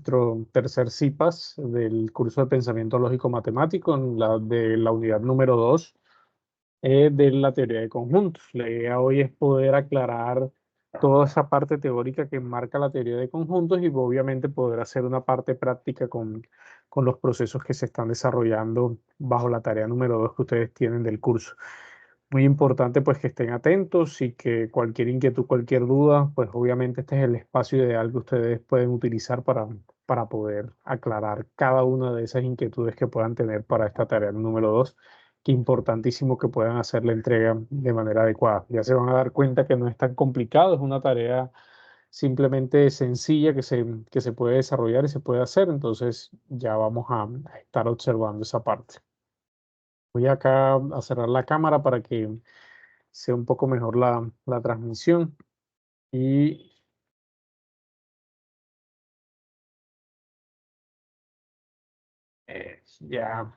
nuestro tercer CIPAS del curso de Pensamiento Lógico Matemático, de la unidad número 2 de la teoría de conjuntos. La idea hoy es poder aclarar toda esa parte teórica que marca la teoría de conjuntos y obviamente poder hacer una parte práctica con los procesos que se están desarrollando bajo la tarea número 2 que ustedes tienen del curso. Muy importante pues que estén atentos y que cualquier inquietud, cualquier duda, pues obviamente este es el espacio ideal que ustedes pueden utilizar para poder aclarar cada una de esas inquietudes que puedan tener para esta tarea número 2. Que importantísimo que puedan hacer la entrega de manera adecuada. Ya se van a dar cuenta que no es tan complicado, es una tarea simplemente sencilla que se puede desarrollar y se puede hacer, entonces ya vamos a estar observando esa parte. Voy acá a cerrar la cámara para que sea un poco mejor la transmisión y ya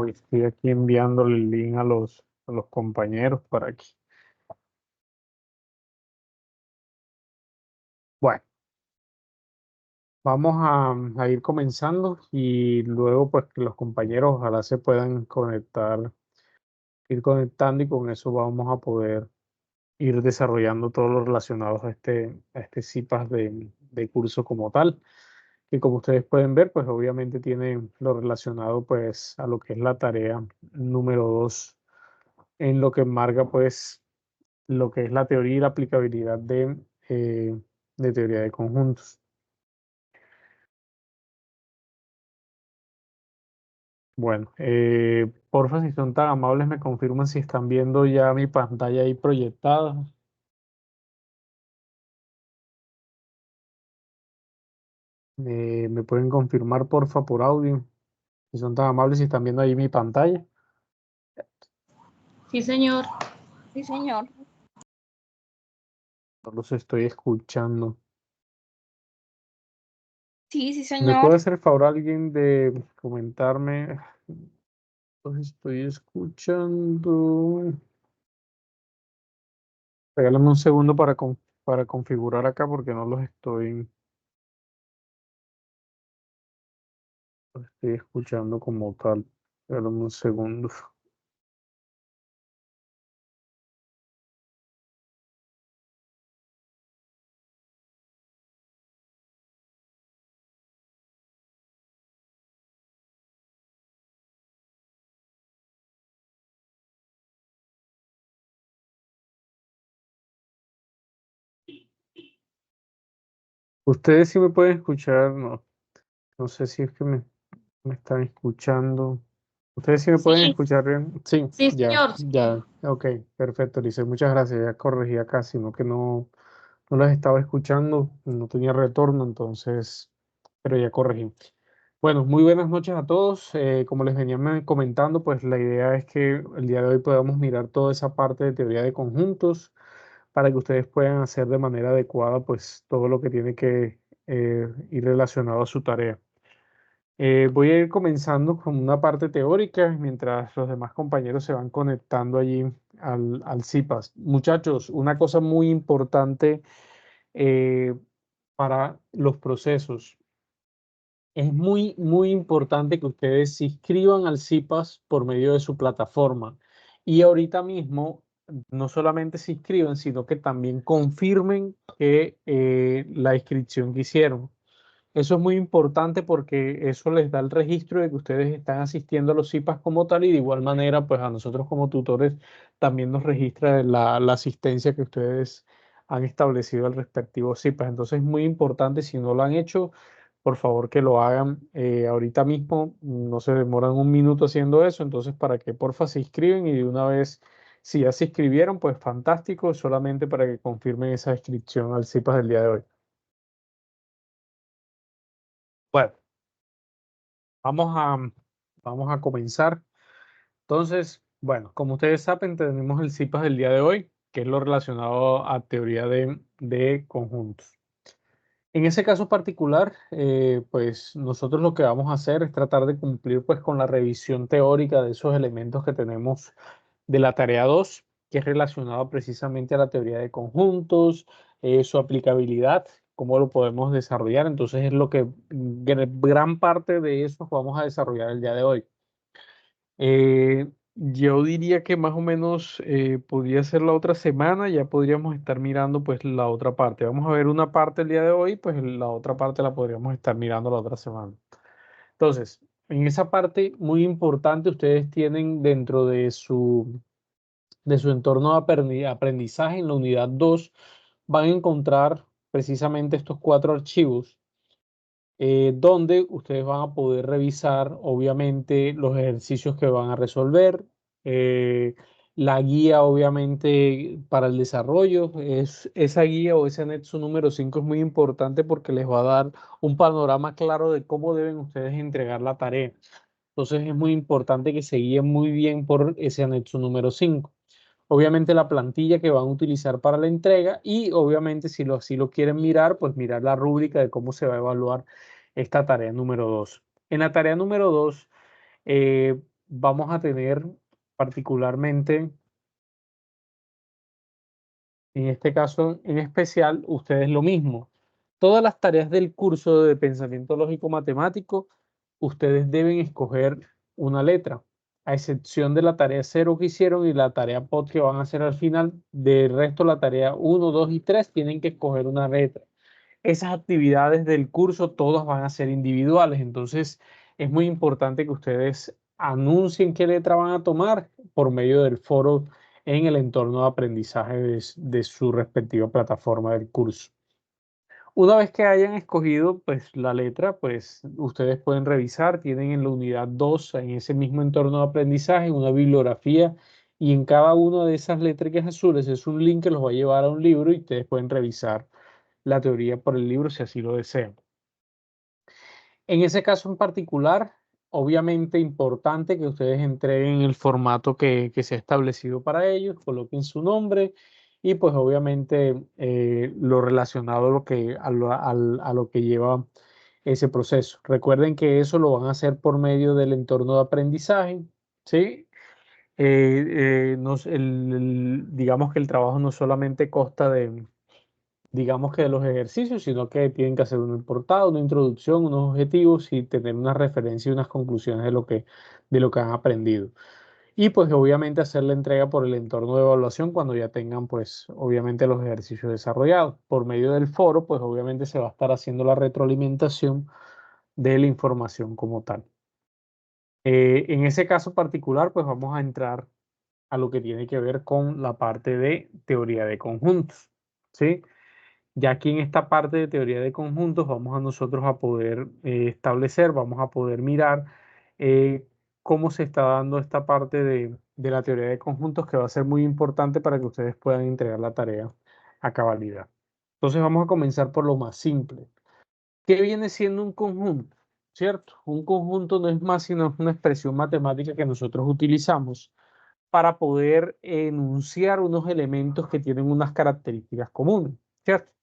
estoy aquí enviando el link a los compañeros para aquí. Bueno, vamos a ir comenzando y luego pues que los compañeros ojalá se puedan conectar, ir conectando y con eso vamos a poder ir desarrollando todo lo relacionado a este CIPAS de curso como tal. Que como ustedes pueden ver, pues obviamente tiene lo relacionado pues a lo que es la tarea número 2 en lo que marca pues lo que es la teoría y la aplicabilidad de teoría de conjuntos. Bueno, porfa, si son tan amables, me confirman si están viendo ya mi pantalla ahí proyectada. Me pueden confirmar, porfa, por audio. Si son tan amables, si están viendo ahí mi pantalla. Sí, señor. Sí, señor. No los estoy escuchando. Sí, sí, ¿Me señor. puede hacer el favor alguien de comentarme? Los estoy escuchando. Regálame un segundo para configurar acá porque no los estoy escuchando como tal. Regálame un segundo. Ustedes sí me pueden escuchar, no sé si es que me están escuchando. ¿Ustedes sí me pueden Sí, escuchar bien? Sí, sí, ya, señor. ya. Ok, perfecto, Lice. Muchas gracias. Ya corregí acá, sino que no las estaba escuchando, no tenía retorno, entonces, pero ya corregí. Bueno, muy buenas noches a todos. Como les venía comentando, pues la idea es que el día de hoy podamos mirar toda esa parte de teoría de conjuntos para que ustedes puedan hacer de manera adecuada pues todo lo que tiene que ir relacionado a su tarea. Voy a ir comenzando con una parte teórica mientras los demás compañeros se van conectando allí al CIPAS. Muchachos, una cosa muy importante eh, para los procesos. Es muy importante que ustedes se inscriban al CIPAS por medio de su plataforma. Y ahorita mismo, no solamente se inscriban, sino que también confirmen que la inscripción que hicieron. Eso es muy importante porque eso les da el registro de que ustedes están asistiendo a los CIPAS como tal y de igual manera, pues a nosotros como tutores también nos registra la asistencia que ustedes han establecido al respectivo CIPAS. Entonces es muy importante, si no lo han hecho, por favor que lo hagan ahorita mismo. No se demoran un minuto haciendo eso, entonces para que porfa se inscriben y de una vez, si ya se inscribieron, pues fantástico, solamente para que confirmen esa inscripción al CIPAS del día de hoy. Bueno. Vamos a comenzar. Entonces, bueno, como ustedes saben, tenemos el CIPAS del día de hoy, que es lo relacionado a teoría de conjuntos. En ese caso particular, pues nosotros lo que vamos a hacer es tratar de cumplir pues con la revisión teórica de esos elementos que tenemos de la tarea 2, que es relacionado precisamente a la teoría de conjuntos, su aplicabilidad, cómo lo podemos desarrollar. Entonces es lo que gran parte de eso vamos a desarrollar el día de hoy. Yo diría que más o menos podría ser la otra semana, ya podríamos estar mirando pues la otra parte. Vamos a ver una parte el día de hoy, pues la otra parte la podríamos estar mirando la otra semana. Entonces, en esa parte muy importante, ustedes tienen dentro de su entorno de aprendizaje, en la unidad 2 van a encontrar precisamente estos cuatro archivos donde ustedes van a poder revisar, obviamente, los ejercicios que van a resolver, eh, la guía, obviamente, para el desarrollo. Esa guía o ese anexo número 5 es muy importante porque les va a dar un panorama claro de cómo deben ustedes entregar la tarea. Entonces es muy importante que se guíen muy bien por ese anexo número 5. Obviamente la plantilla que van a utilizar para la entrega y obviamente si así lo quieren mirar, pues mirar la rúbrica de cómo se va a evaluar esta tarea número 2. En la tarea número 2 vamos a tener particularmente, en este caso en especial, ustedes lo mismo. Todas las tareas del curso de pensamiento lógico matemático, ustedes deben escoger una letra, a excepción de la tarea cero que hicieron y la tarea POT que van a hacer al final. Del resto, la tarea uno, 2 y 3 tienen que escoger una letra. Esas actividades del curso todas van a ser individuales, entonces es muy importante que ustedes anuncien qué letra van a tomar por medio del foro en el entorno de aprendizaje de su respectiva plataforma del curso. Una vez que hayan escogido pues la letra, pues ustedes pueden revisar, tienen en la unidad 2 en ese mismo entorno de aprendizaje, una bibliografía y en cada una de esas letricas azules es un link que los va a llevar a un libro y ustedes pueden revisar la teoría por el libro si así lo desean. En ese caso en particular, obviamente importante que ustedes entreguen el formato que se ha establecido para ellos, coloquen su nombre y pues obviamente lo relacionado a a lo que lleva ese proceso. Recuerden que eso lo van a hacer por medio del entorno de aprendizaje, ¿sí? Digamos que el trabajo no solamente consta de digamos que de los ejercicios, sino que tienen que hacer un portada, una introducción, unos objetivos y tener una referencia y unas conclusiones de lo que han aprendido. Y pues obviamente hacer la entrega por el entorno de evaluación cuando ya tengan pues obviamente los ejercicios desarrollados. Por medio del foro pues obviamente se va a estar haciendo la retroalimentación de la información como tal. En ese caso particular pues vamos a entrar a lo que tiene que ver con la parte de teoría de conjuntos, ¿sí? Ya aquí en esta parte de teoría de conjuntos vamos a nosotros a poder establecer, vamos a poder mirar cómo se está dando esta parte de la teoría de conjuntos que va a ser muy importante para que ustedes puedan entregar la tarea a cabalidad. Entonces vamos a comenzar por lo más simple. ¿Qué viene siendo un conjunto? ¿Cierto? Un conjunto no es más sino una expresión matemática que nosotros utilizamos para poder enunciar unos elementos que tienen unas características comunes, ¿cierto?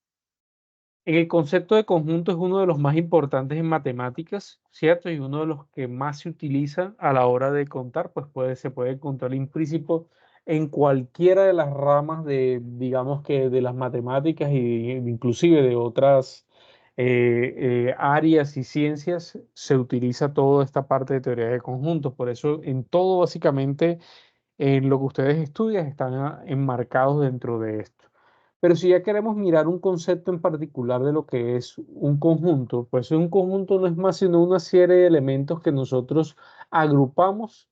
En el concepto de conjunto es uno de los más importantes en matemáticas, ¿cierto? Y uno de los que más se utiliza a la hora de contar, pues se puede encontrar implícito en cualquiera de las ramas de, digamos que de las matemáticas y inclusive de otras áreas y ciencias, se utiliza toda esta parte de teoría de conjuntos. Por eso en todo básicamente en lo que ustedes estudian están enmarcados dentro de esto. Pero si ya queremos mirar un concepto en particular de lo que es un conjunto, pues un conjunto no es más sino una serie de elementos que nosotros agrupamos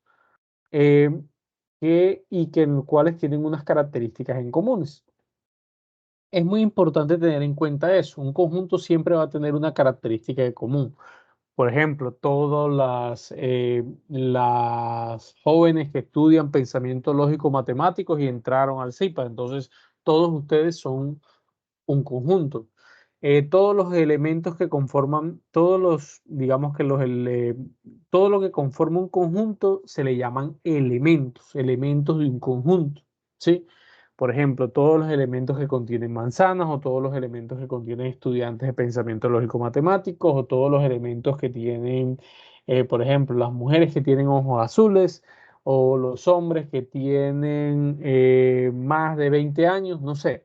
eh, y que en los cuales tienen unas características en comunes. Es muy importante tener en cuenta eso. Un conjunto siempre va a tener una característica de común. Por ejemplo, todas las jóvenes que estudian pensamiento lógico matemáticos y entraron al CIPA, entonces todos ustedes son un conjunto. Todos los elementos que conforman, digamos que todo lo que conforma un conjunto se le llaman elementos, elementos de un conjunto, ¿sí? Por ejemplo, todos los elementos que contienen manzanas o todos los elementos que contienen estudiantes de pensamiento lógico matemáticos o todos los elementos que tienen, por ejemplo, las mujeres que tienen ojos azules o los hombres que tienen más de 20 años, no sé.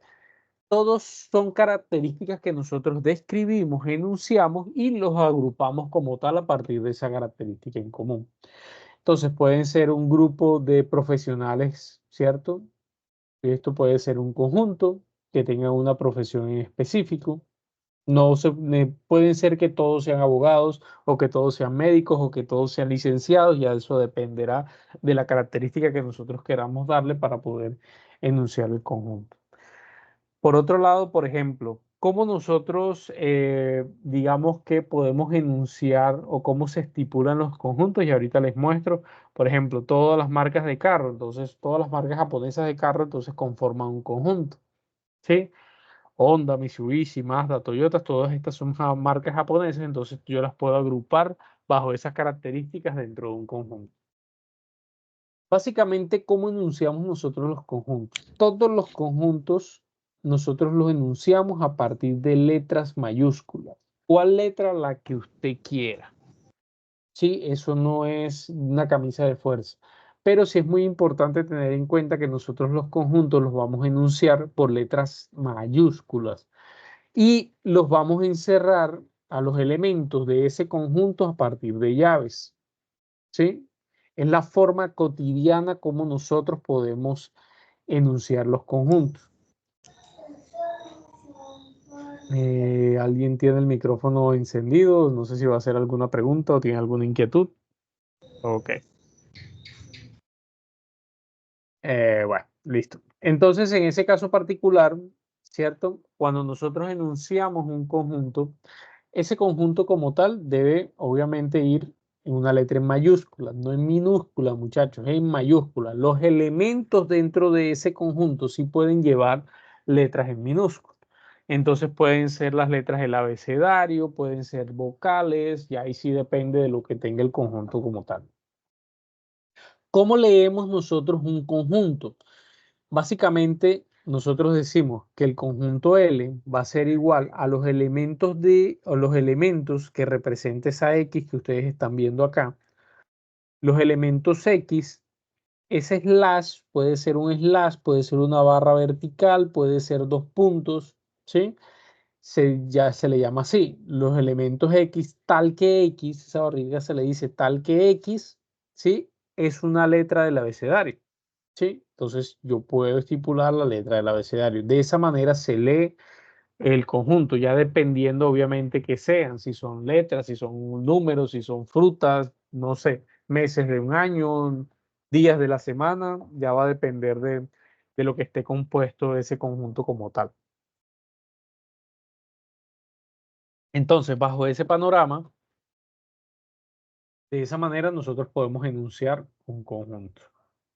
Todos son características que nosotros describimos, enunciamos y los agrupamos como tal a partir de esa característica en común. Entonces pueden ser un grupo de profesionales, ¿cierto? Esto puede ser un conjunto que tenga una profesión en específico. No se, pueden ser que todos sean abogados o que todos sean médicos o que todos sean licenciados, ya eso dependerá de la característica que nosotros queramos darle para poder enunciar el conjunto. Por otro lado, por ejemplo, ¿cómo nosotros, digamos que podemos enunciar o cómo se estipulan los conjuntos? Y ahorita les muestro, por ejemplo, todas las marcas de carro. Entonces, todas las marcas japonesas de carro, entonces conforman un conjunto, ¿sí? Honda, Mitsubishi, Mazda, Toyota, todas estas son marcas japonesas, entonces yo las puedo agrupar bajo esas características dentro de un conjunto. Básicamente, ¿cómo enunciamos nosotros los conjuntos? Todos los conjuntos nosotros los enunciamos a partir de letras mayúsculas. ¿Cuál letra? La que usted quiera. Sí, eso no es una camisa de fuerza. Pero sí es muy importante tener en cuenta que nosotros los conjuntos los vamos a enunciar por letras mayúsculas y los vamos a encerrar a los elementos de ese conjunto a partir de llaves. ¿Sí? Es la forma cotidiana como nosotros podemos enunciar los conjuntos. ¿Alguien tiene el micrófono encendido? No sé si va a hacer alguna pregunta o tiene alguna inquietud. Ok. Bueno, listo. Entonces, en ese caso particular, ¿cierto? Cuando nosotros enunciamos un conjunto, ese conjunto como tal debe obviamente ir en una letra en mayúscula, no en minúscula, muchachos, es en mayúscula. Los elementos dentro de ese conjunto sí pueden llevar letras en minúscula. Entonces pueden ser las letras del abecedario, pueden ser vocales, y ahí sí depende de lo que tenga el conjunto como tal. ¿Cómo leemos nosotros un conjunto? Básicamente, nosotros decimos que el conjunto L va a ser igual a los elementos o los elementos que representa esa X que ustedes están viendo acá. Los elementos X, ese slash puede ser un slash, puede ser una barra vertical, puede ser dos puntos, ¿sí? Ya se le llama así. Los elementos X, tal que X, esa barriga se le dice tal que X, ¿sí? Es una letra del abecedario. ¿Sí? Entonces yo puedo estipular la letra del abecedario. De esa manera se lee el conjunto, ya dependiendo obviamente que sean, si son letras, si son números, si son frutas, no sé, meses de un año, días de la semana, ya va a depender de lo que esté compuesto ese conjunto como tal. Entonces, bajo ese panorama, de esa manera nosotros podemos enunciar un conjunto,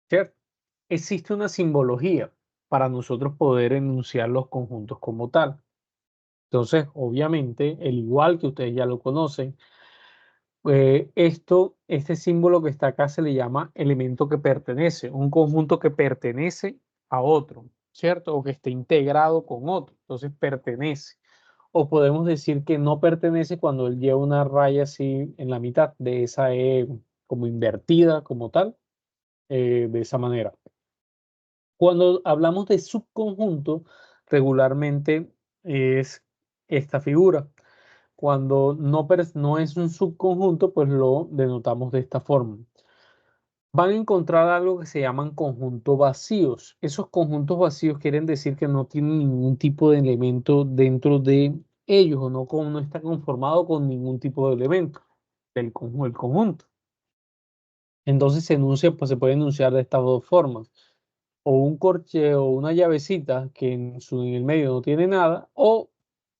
¿cierto? Existe una simbología para nosotros poder enunciar los conjuntos como tal. Entonces, obviamente, el igual que ustedes ya lo conocen, este símbolo que está acá se le llama elemento que pertenece, un conjunto que pertenece a otro, ¿cierto? O que esté integrado con otro. Entonces, pertenece. O podemos decir que no pertenece cuando él lleva una raya así en la mitad de esa E como invertida, como tal, de esa manera. Cuando hablamos de subconjunto, regularmente es esta figura. Cuando no es un subconjunto, pues lo denotamos de esta forma. Van a encontrar algo que se llaman conjuntos vacíos. Esos conjuntos vacíos quieren decir que no tienen ningún tipo de elemento dentro de ellos o no está conformado con ningún tipo de elemento el conjunto. Entonces pues se puede enunciar de estas dos formas. O un corche o una llavecita que en el medio no tiene nada, o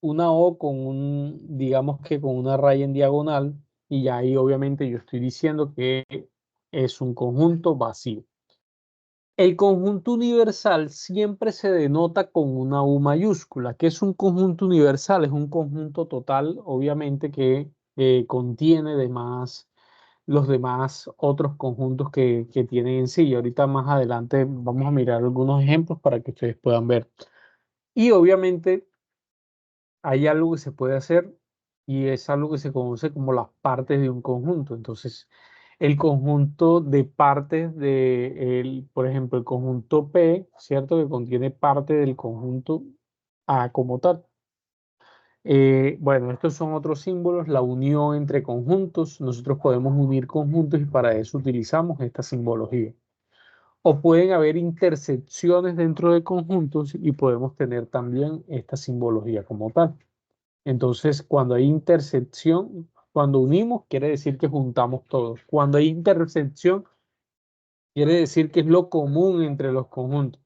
una O con digamos que con una raya en diagonal, y ya ahí obviamente yo estoy diciendo que es un conjunto vacío. El conjunto universal siempre se denota con una U mayúscula. ¿Qué es un conjunto universal? Es un conjunto total, obviamente, que contiene los demás otros conjuntos que tienen en sí. Y ahorita más adelante vamos a mirar algunos ejemplos para que ustedes puedan ver. Y obviamente hay algo que se puede hacer y es algo que se conoce como las partes de un conjunto. Entonces, el conjunto de partes por ejemplo, el conjunto P, ¿cierto? Que contiene parte del conjunto, A como tal. Bueno, estos son otros símbolos, la unión entre conjuntos. Nosotros podemos unir conjuntos y para eso utilizamos esta simbología. O pueden haber intersecciones dentro de conjuntos y podemos tener también esta simbología como tal. Entonces, cuando hay intersección, cuando unimos, quiere decir que juntamos todos. Cuando hay intersección, quiere decir que es lo común entre los conjuntos.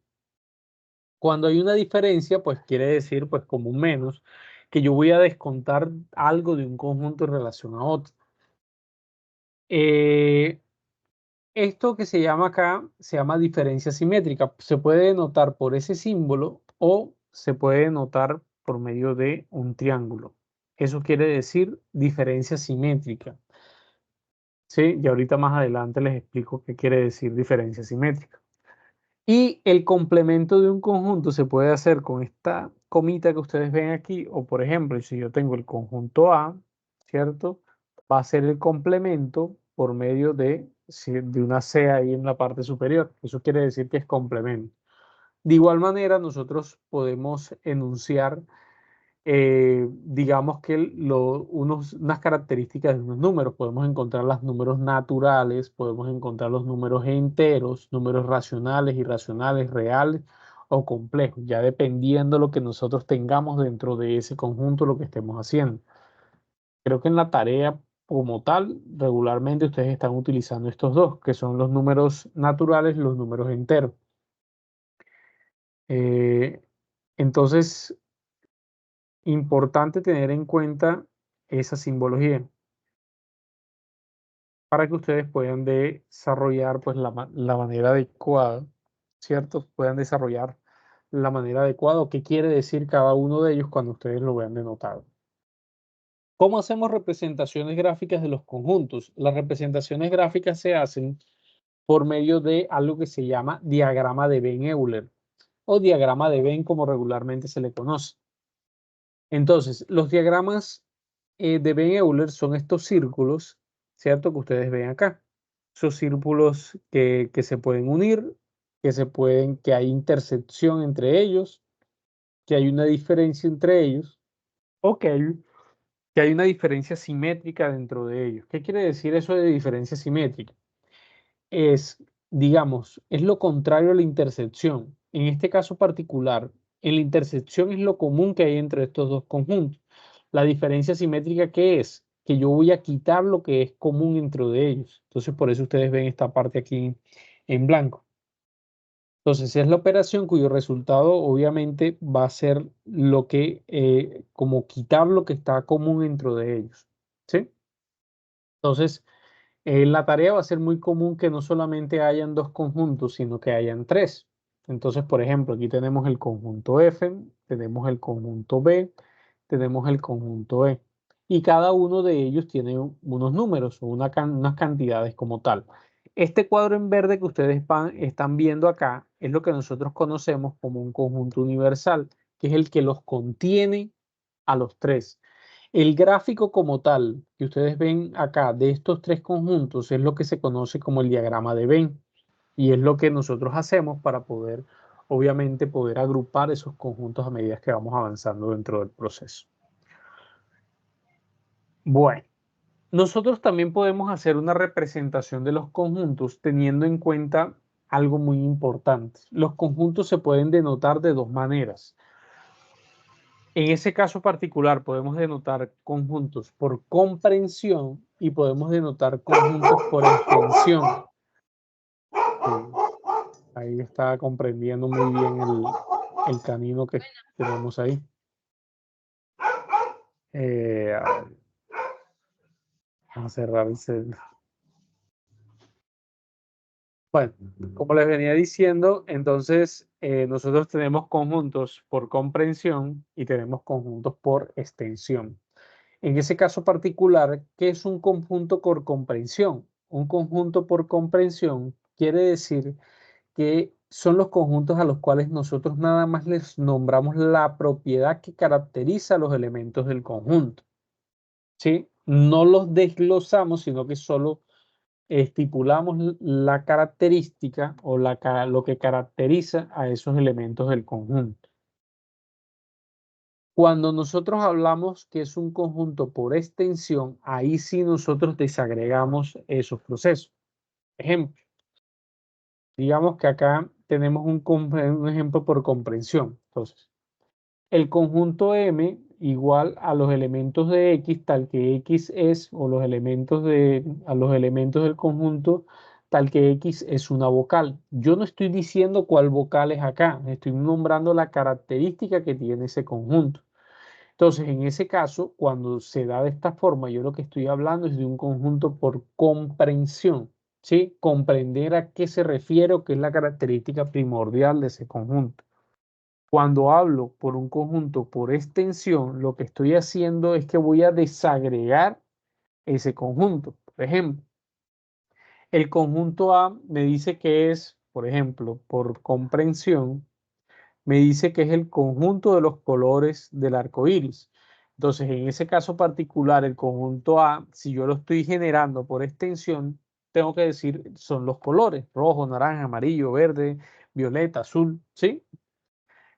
Cuando hay una diferencia, pues quiere decir, pues como un menos, que yo voy a descontar algo de un conjunto en relación a otro. Eh, Esto que se llama acá, se llama diferencia simétrica. Se puede denotar por ese símbolo o se puede denotar por medio de un triángulo. Eso quiere decir diferencia simétrica. ¿Sí? Y ahorita más adelante les explico qué quiere decir diferencia simétrica. Y el complemento de un conjunto se puede hacer con esta comita que ustedes ven aquí, o por ejemplo, si yo tengo el conjunto A, ¿cierto? Va a ser el complemento por medio de, de una C ahí en la parte superior. Eso quiere decir que es complemento. De igual manera, nosotros podemos enunciar digamos que unas características de unos números. Podemos encontrar los números naturales, podemos encontrar los números enteros, números racionales, irracionales, reales o complejos, ya dependiendo lo que nosotros tengamos dentro de ese conjunto, lo que estemos haciendo. Creo que en la tarea como tal, regularmente ustedes están utilizando estos dos, que son los números naturales y los números enteros. Eh, entonces, importante tener en cuenta esa simbología para que ustedes puedan desarrollar pues la manera adecuada, ¿cierto? Puedan desarrollar la manera adecuada o qué quiere decir cada uno de ellos cuando ustedes lo vean denotado. ¿Cómo hacemos representaciones gráficas de los conjuntos? Las representaciones gráficas se hacen por medio de algo que se llama diagrama de Venn-Euler o diagrama de Venn como regularmente se le conoce. Entonces, los diagramas de Venn-Euler son estos círculos, ¿cierto? Que ustedes ven acá. Esos círculos que se pueden unir, que hay intersección entre ellos, que hay una diferencia entre ellos, o que hay una diferencia simétrica dentro de ellos. ¿Qué quiere decir eso de diferencia simétrica? Es, digamos, es lo contrario a la intersección. En este caso particular, en la intersección es lo común que hay entre estos dos conjuntos. La diferencia simétrica, ¿qué es? Que yo voy a quitar lo que es común dentro de ellos. Entonces, por eso ustedes ven esta parte aquí en blanco. Entonces, es la operación cuyo resultado obviamente va a ser lo que, como quitar lo que está común dentro de ellos. ¿Sí? Entonces, la tarea va a ser muy común que no solamente hayan dos conjuntos, sino que hayan tres. Entonces, por ejemplo, aquí tenemos el conjunto F, tenemos el conjunto B, tenemos el conjunto E. Y cada uno de ellos tiene unos números o unas cantidades como tal. Este cuadro en verde que ustedes están viendo acá es lo que nosotros conocemos como un conjunto universal, que es el que los contiene a los tres. El gráfico como tal que ustedes ven acá de estos tres conjuntos es lo que se conoce como el diagrama de Venn y es lo que nosotros hacemos para poder, obviamente, poder agrupar esos conjuntos a medida que vamos avanzando dentro del proceso. Bueno, nosotros también podemos hacer una representación de los conjuntos teniendo en cuenta algo muy importante. Los conjuntos se pueden denotar de dos maneras. En ese caso particular podemos denotar conjuntos por comprensión y podemos denotar conjuntos por extensión. Ahí está comprendiendo muy bien el camino que tenemos ahí. A ver, vamos a cerrar el celular. Bueno, como les venía diciendo, entonces nosotros tenemos conjuntos por comprensión y tenemos conjuntos por extensión. En ese caso particular, ¿qué es un conjunto por comprensión? Un conjunto por comprensión quiere decir que son los conjuntos a los cuales nosotros nada más les nombramos la propiedad que caracteriza los elementos del conjunto. ¿Sí? No los desglosamos, sino que solo estipulamos la característica o lo que caracteriza a esos elementos del conjunto. Cuando nosotros hablamos que es un conjunto por extensión, ahí sí nosotros desagregamos esos procesos. Ejemplo, digamos que acá tenemos un ejemplo por comprensión. Entonces, el conjunto M igual a los elementos de X, tal que X es, o a los elementos del conjunto, tal que X es una vocal. Yo no estoy diciendo cuál vocal es acá, estoy nombrando la característica que tiene ese conjunto. Entonces, en ese caso, cuando se da de esta forma, yo lo que estoy hablando es de un conjunto por comprensión, ¿sí? Comprender a qué se refiere o qué es la característica primordial de ese conjunto. Cuando hablo por un conjunto por extensión, lo que estoy haciendo es que voy a desagregar ese conjunto. Por ejemplo, el conjunto A me dice que es, por ejemplo, por comprensión, me dice que es el conjunto de los colores del arco iris. Entonces, en ese caso particular, el conjunto A, si yo lo estoy generando por extensión, tengo que decir son los colores: rojo, naranja, amarillo, verde, violeta, azul, ¿sí?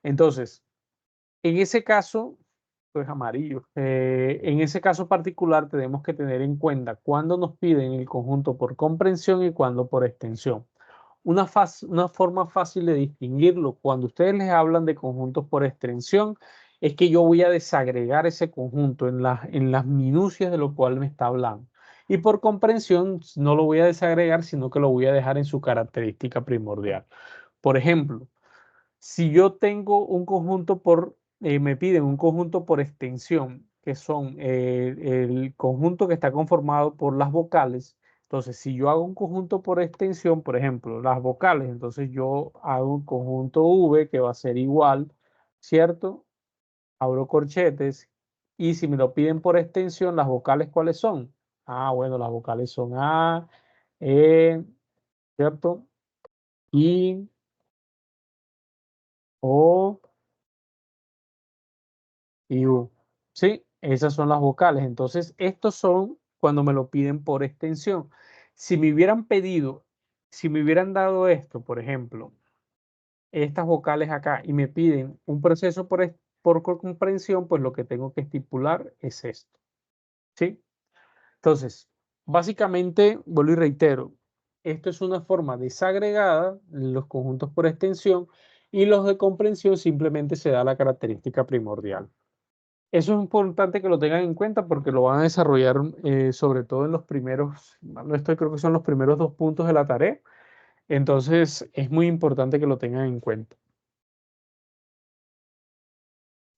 Entonces, en ese caso, pues amarillo. En ese caso particular tenemos que tener en cuenta cuándo nos piden el conjunto por comprensión y cuándo por extensión. Una forma fácil de distinguirlo cuando ustedes les hablan de conjuntos por extensión es que yo voy a desagregar ese conjunto en las minucias de lo cual me está hablando. Y por comprensión no lo voy a desagregar, sino que lo voy a dejar en su característica primordial. Por ejemplo, si yo tengo un conjunto me piden un conjunto por extensión, que son el conjunto que está conformado por las vocales. Entonces, si yo hago un conjunto por extensión, por ejemplo, las vocales, entonces yo hago un conjunto V que va a ser igual, ¿cierto? Abro corchetes. Y si me lo piden por extensión, las vocales, ¿cuáles son? Ah, bueno, las vocales son A, E, ¿cierto? I, O y U. Sí, esas son las vocales. Entonces, estos son cuando me lo piden por extensión. Si me hubieran pedido, si me hubieran dado esto, por ejemplo, estas vocales acá, y me piden un proceso por comprensión, pues lo que tengo que estipular es esto. ¿Sí? Entonces, básicamente, vuelvo y reitero, esto es una forma desagregada, los conjuntos por extensión, y los de comprensión simplemente se da la característica primordial. Eso es importante que lo tengan en cuenta porque lo van a desarrollar sobre todo en los primeros, no estoy, creo que son los primeros 2 puntos de la tarea. Entonces es muy importante que lo tengan en cuenta.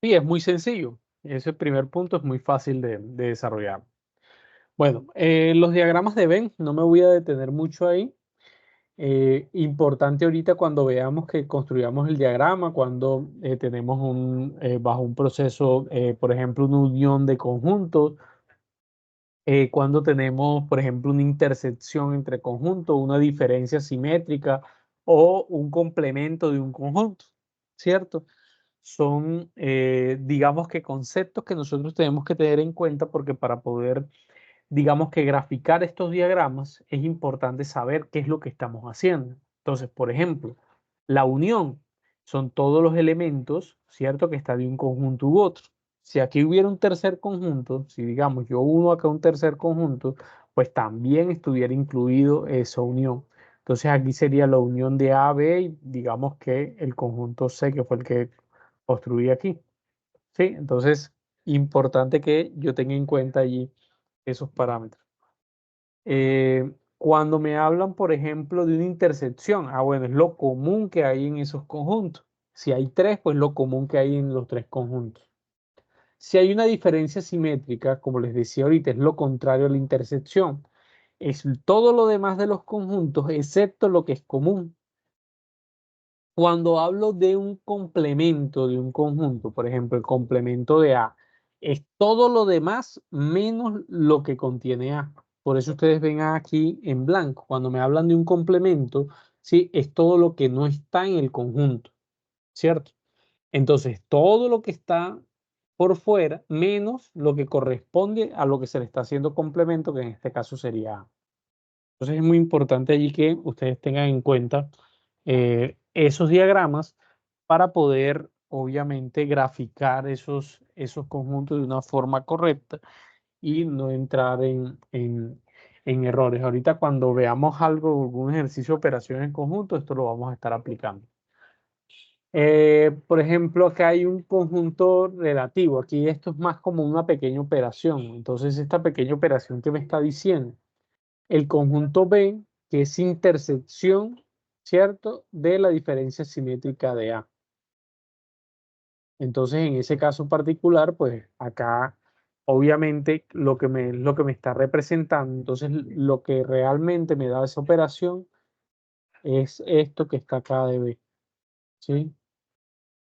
Sí, es muy sencillo. Ese primer punto es muy fácil de desarrollar. Bueno, los diagramas de Venn, no me voy a detener mucho ahí. Importante ahorita cuando veamos que construyamos el diagrama, cuando tenemos bajo un proceso, por ejemplo, una unión de conjuntos, cuando tenemos, por ejemplo, una intersección entre conjuntos, una diferencia simétrica o un complemento de un conjunto, ¿cierto? Son, digamos que conceptos que nosotros tenemos que tener en cuenta porque para poder, digamos que graficar estos diagramas es importante saber qué es lo que estamos haciendo. Entonces, por ejemplo, la unión son todos los elementos, ¿cierto? Que está de un conjunto u otro. Si aquí hubiera un tercer conjunto, si digamos yo uno acá un tercer conjunto, pues también estuviera incluido esa unión. Entonces aquí sería la unión de A, B y digamos que el conjunto C, que fue el que construí aquí. ¿Sí? Entonces, importante que yo tenga en cuenta allí esos parámetros. Cuando me hablan, por ejemplo, de una intersección, bueno, es lo común que hay en esos conjuntos. Si hay tres, pues lo común que hay en los tres conjuntos. Si hay una diferencia simétrica, como les decía ahorita, es lo contrario a la intersección. Es todo lo demás de los conjuntos, excepto lo que es común. Cuando hablo de un complemento de un conjunto, por ejemplo, el complemento de A, es todo lo demás menos lo que contiene A. Por eso ustedes ven aquí en blanco. Cuando me hablan de un complemento, ¿sí? Es todo lo que no está en el conjunto, ¿cierto? Entonces, todo lo que está por fuera menos lo que corresponde a lo que se le está haciendo complemento, que en este caso sería A. Entonces es muy importante allí que ustedes tengan en cuenta esos diagramas para poder obviamente, graficar esos conjuntos de una forma correcta y no entrar en errores. Ahorita cuando veamos algo, algún ejercicio de operación en conjunto, esto lo vamos a estar aplicando. Por ejemplo, acá hay un conjunto relativo. Aquí esto es más como una pequeña operación. Entonces, esta pequeña operación que me está diciendo, el conjunto B, que es intersección, ¿cierto?, de la diferencia simétrica de A. Entonces, en ese caso particular, pues acá, obviamente, lo que me está representando, entonces, lo que realmente me da esa operación es esto que está acá de B, ¿sí?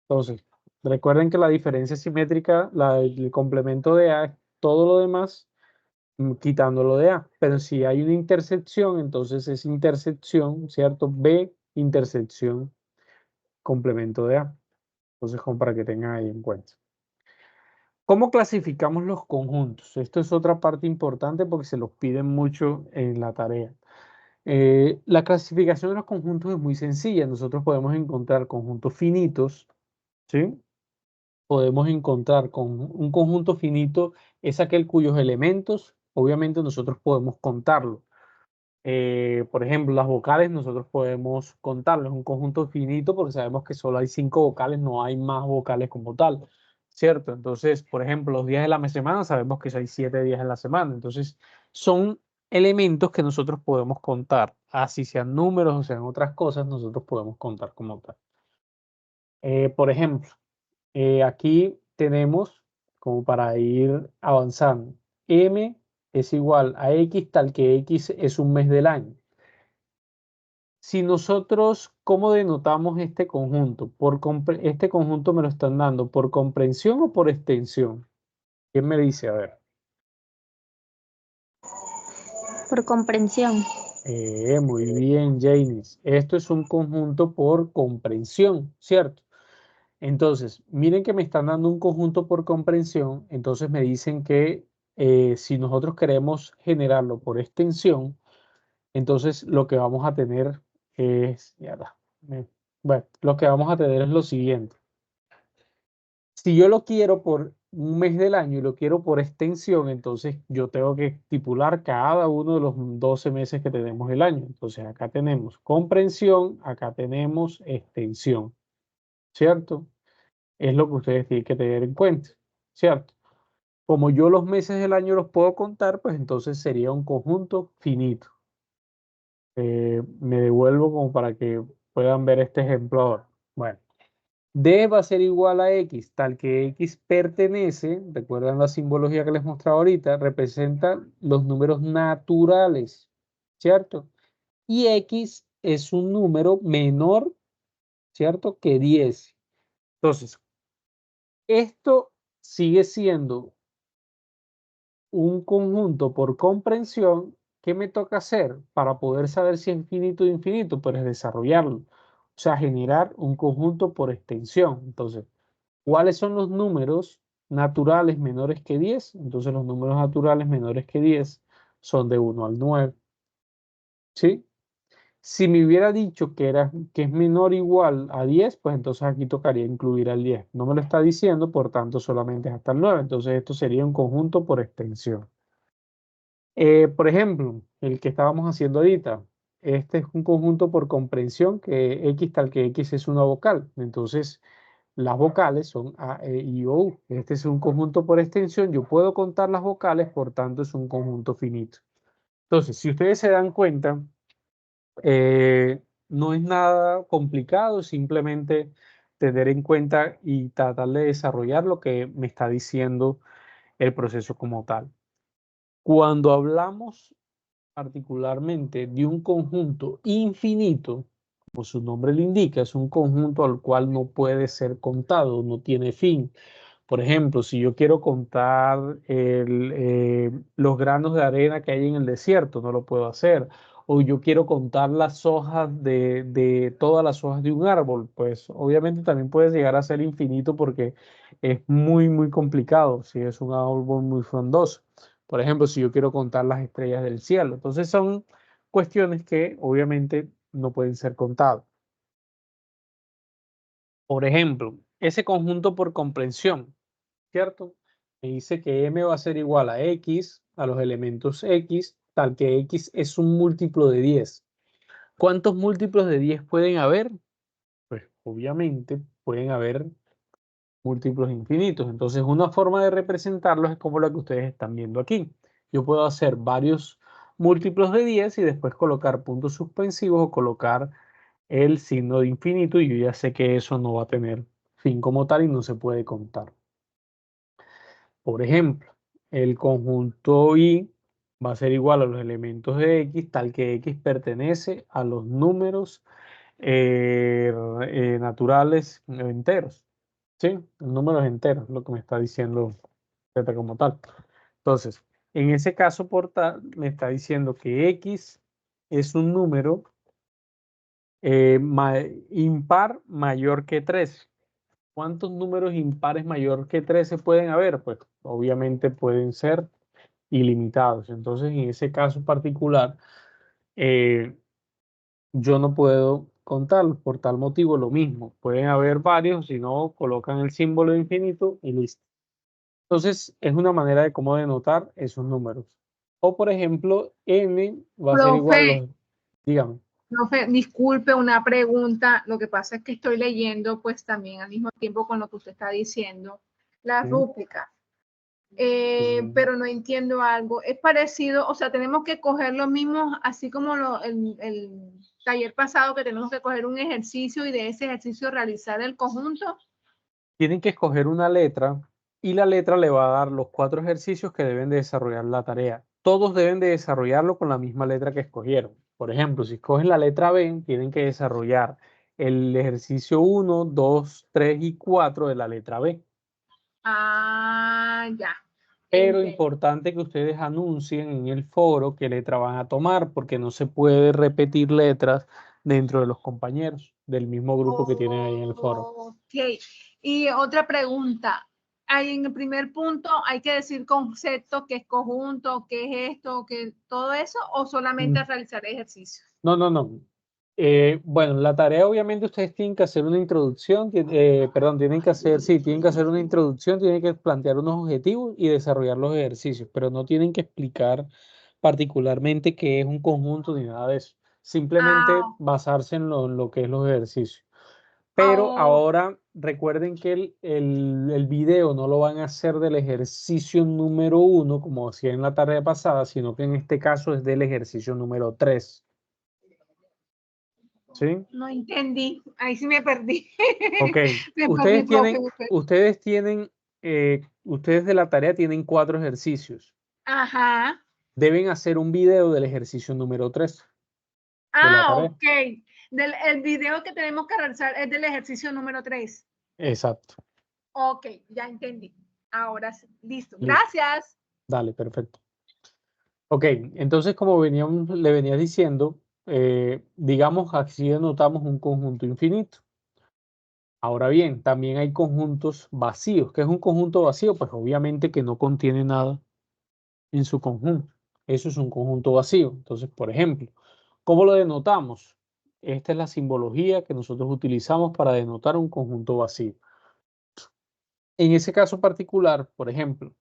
Entonces, recuerden que la diferencia simétrica, el complemento de A es todo lo demás, quitándolo de A. Pero si hay una intersección, entonces es intersección, ¿cierto? B, intersección, complemento de A. Entonces, como para que tengan ahí en cuenta. ¿Cómo clasificamos los conjuntos? Esto es otra parte importante porque se los piden mucho en la tarea. La clasificación de los conjuntos es muy sencilla. Nosotros podemos encontrar conjuntos finitos, ¿sí? Podemos encontrar con un conjunto finito es aquel cuyos elementos, obviamente nosotros podemos contarlo. Por ejemplo, las vocales nosotros podemos contarlo. Es un conjunto finito porque sabemos que solo hay 5 vocales, no hay más vocales como tal, ¿cierto? Entonces, por ejemplo, los días de la semana sabemos que hay 7 días en la semana. Entonces, son elementos que nosotros podemos contar. Así sean números o sean otras cosas, nosotros podemos contar como tal. Por ejemplo, aquí tenemos, como para ir avanzando, M es igual a X tal que X es un mes del año. Si nosotros, ¿cómo denotamos este conjunto? Este conjunto me lo están dando por comprensión o por extensión. ¿Quién me dice? A ver. Por comprensión. Muy bien, Janice. Esto es un conjunto por comprensión, ¿cierto? Entonces, miren que me están dando un conjunto por comprensión, entonces me dicen que si nosotros queremos generarlo por extensión, entonces lo que vamos a tener es, bueno, lo que vamos a tener es lo siguiente. Si yo lo quiero por un mes del año y lo quiero por extensión, entonces yo tengo que estipular cada uno de los 12 meses que tenemos el año. Entonces acá tenemos comprensión, acá tenemos extensión, ¿cierto? Es lo que ustedes tienen que tener en cuenta, ¿cierto? Como yo los meses del año los puedo contar, pues entonces sería un conjunto finito. Me devuelvo como para que puedan ver este ejemplo ahora. Bueno, D va a ser igual a X, tal que X pertenece, recuerdan la simbología que les mostraba ahorita, representa los números naturales, ¿cierto? Y X es un número menor, ¿cierto? Que 10. Entonces, esto sigue siendo un conjunto por comprensión. ¿Qué me toca hacer para poder saber si es infinito o infinito? Pues desarrollarlo. O sea, generar un conjunto por extensión. Entonces, ¿cuáles son los números naturales menores que 10? Entonces, los números naturales menores que 10 son de 1 al 9. ¿Sí? Si me hubiera dicho que es menor o igual a 10, pues entonces aquí tocaría incluir al 10. No me lo está diciendo, por tanto, solamente es hasta el 9. Entonces, esto sería un conjunto por extensión. Por ejemplo, el que estábamos haciendo ahorita, este es un conjunto por comprensión que X tal que X es una vocal. Entonces, las vocales son A, E, I, O, U. Este es un conjunto por extensión. Yo puedo contar las vocales, por tanto, es un conjunto finito. Entonces, si ustedes se dan cuenta, no es nada complicado, simplemente tener en cuenta y tratar de desarrollar lo que me está diciendo el proceso como tal. Cuando hablamos particularmente de un conjunto infinito, como su nombre le indica, es un conjunto al cual no puede ser contado, no tiene fin. Por ejemplo, si yo quiero contar los granos de arena que hay en el desierto, no lo puedo hacer. O yo quiero contar las hojas de todas las hojas de un árbol, pues obviamente también puede llegar a ser infinito porque es muy, muy complicado si es un árbol muy frondoso. Por ejemplo, si yo quiero contar las estrellas del cielo. Entonces son cuestiones que obviamente no pueden ser contadas. Por ejemplo, ese conjunto por comprensión, ¿cierto? Me dice que M va a ser igual a X, a los elementos X, tal que X es un múltiplo de 10. ¿Cuántos múltiplos de 10 pueden haber? Pues obviamente pueden haber múltiplos infinitos. Entonces, una forma de representarlos es como la que ustedes están viendo aquí. Yo puedo hacer varios múltiplos de 10 y después colocar puntos suspensivos o colocar el signo de infinito y yo ya sé que eso no va a tener fin como tal y no se puede contar. Por ejemplo, el conjunto I va a ser igual a los elementos de X, tal que X pertenece a los números naturales enteros. ¿Sí? Números enteros, lo que me está diciendo Z como tal. Entonces, en ese caso, por tal, me está diciendo que X es un número impar mayor que 13. ¿Cuántos números impares mayor que 13 pueden haber? Pues obviamente pueden ser ilimitados. Entonces, en ese caso particular, eh, yo no puedo contarlos. Por tal motivo, lo mismo. Pueden haber varios, si no, colocan el símbolo de infinito y listo. Entonces, es una manera de cómo denotar esos números. O, por ejemplo, n va a ser igual a Profe, los... Dígame. profe, disculpe una pregunta. Lo que pasa es que estoy leyendo, pues también al mismo tiempo con lo que usted está diciendo, la ¿Sí? rúbrica. Sí. Pero no entiendo algo. Es parecido, o sea, tenemos que coger lo mismo, así como el taller pasado, que tenemos que coger un ejercicio y de ese ejercicio realizar el conjunto. Tienen que escoger una letra y la letra le va a dar los 4 ejercicios que deben de desarrollar la tarea. Todos deben de desarrollarlo con la misma letra que escogieron. Por ejemplo, si escogen la letra B, tienen que desarrollar el ejercicio 1, 2, 3 y 4 de la letra B. Ah, ya. Pero Entendí. importante que ustedes anuncien en el foro qué letra van a tomar, porque no se puede repetir letras dentro de los compañeros del mismo grupo que tienen ahí en el foro. Ok. Y otra pregunta. Ahí en el primer punto hay que decir concepto, qué es conjunto, qué es esto, qué todo eso, o solamente Mm. realizar ejercicios. No, no, no. Bueno, la tarea obviamente ustedes tienen que hacer una introducción, perdón, tienen que hacer, sí, tienen que hacer una introducción, tienen que plantear unos objetivos y desarrollar los ejercicios, pero no tienen que explicar particularmente qué es un conjunto ni nada de eso. Simplemente Ah, basarse en lo que es los ejercicios. Pero oh, ahora recuerden que el video no lo van a hacer del ejercicio número 1, como hacía en la tarea pasada, sino que en este caso es del ejercicio número 3. ¿Sí? no entendí. Ahí sí me perdí. Ok. Me perdí, Ustedes profe. tienen, ustedes tienen, ustedes de la tarea tienen 4 ejercicios. Ajá. Deben hacer un video del ejercicio número 3 de la Ah, tarea. ok. El video que tenemos que realizar es del ejercicio número 3. Exacto. Ok, ya entendí. Ahora sí. Listo. Listo. Gracias. Dale, perfecto. Ok, entonces como veníamos, le venía diciendo, digamos, así denotamos un conjunto infinito. Ahora bien, también hay conjuntos vacíos. ¿Qué es un conjunto vacío? Pues obviamente que no contiene nada en su conjunto. Eso es un conjunto vacío. Entonces, por ejemplo, ¿cómo lo denotamos? Esta es la simbología que nosotros utilizamos para denotar un conjunto vacío. En ese caso particular, por ejemplo,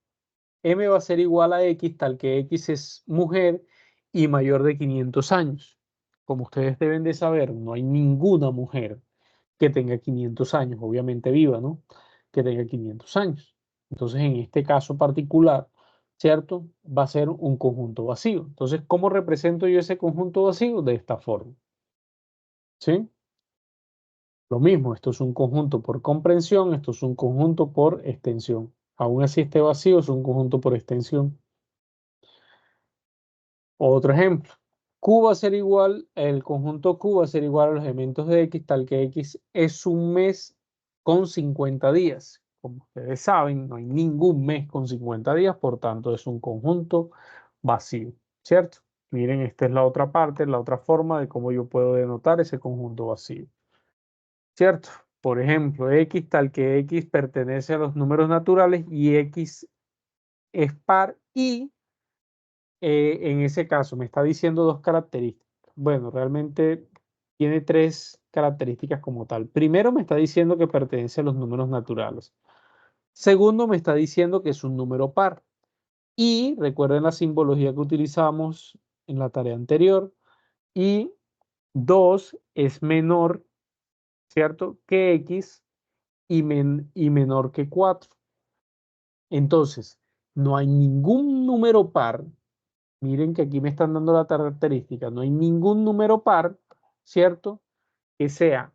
M va a ser igual a X, tal que X es mujer y mayor de 500 años. Como ustedes deben de saber, no hay ninguna mujer que tenga 500 años, obviamente viva, ¿no? Que tenga 500 años. Entonces, en este caso particular, ¿cierto? Va a ser un conjunto vacío. Entonces, ¿cómo represento yo ese conjunto vacío? De esta forma, ¿sí? Lo mismo, esto es un conjunto por comprensión, esto es un conjunto por extensión. Aún así este vacío es un conjunto por extensión. Otro ejemplo, Q va a ser igual, el conjunto Q va a ser igual a los elementos de X, tal que X es un mes con 50 días. Como ustedes saben, no hay ningún mes con 50 días, por tanto es un conjunto vacío, ¿cierto? Miren, esta es la otra parte, la otra forma de cómo yo puedo denotar ese conjunto vacío, ¿cierto? Por ejemplo, X tal que X pertenece a los números naturales y X es par y en ese caso me está diciendo dos características. Bueno, realmente tiene tres características como tal. Primero, me está diciendo que pertenece a los números naturales. Segundo, me está diciendo que es un número par. Y recuerden la simbología que utilizamos en la tarea anterior. Y 2 es menor, ¿cierto?, que X y menor que 4. Entonces, no hay ningún número par. Miren que aquí me están dando la característica. No hay ningún número par, ¿cierto?, que sea,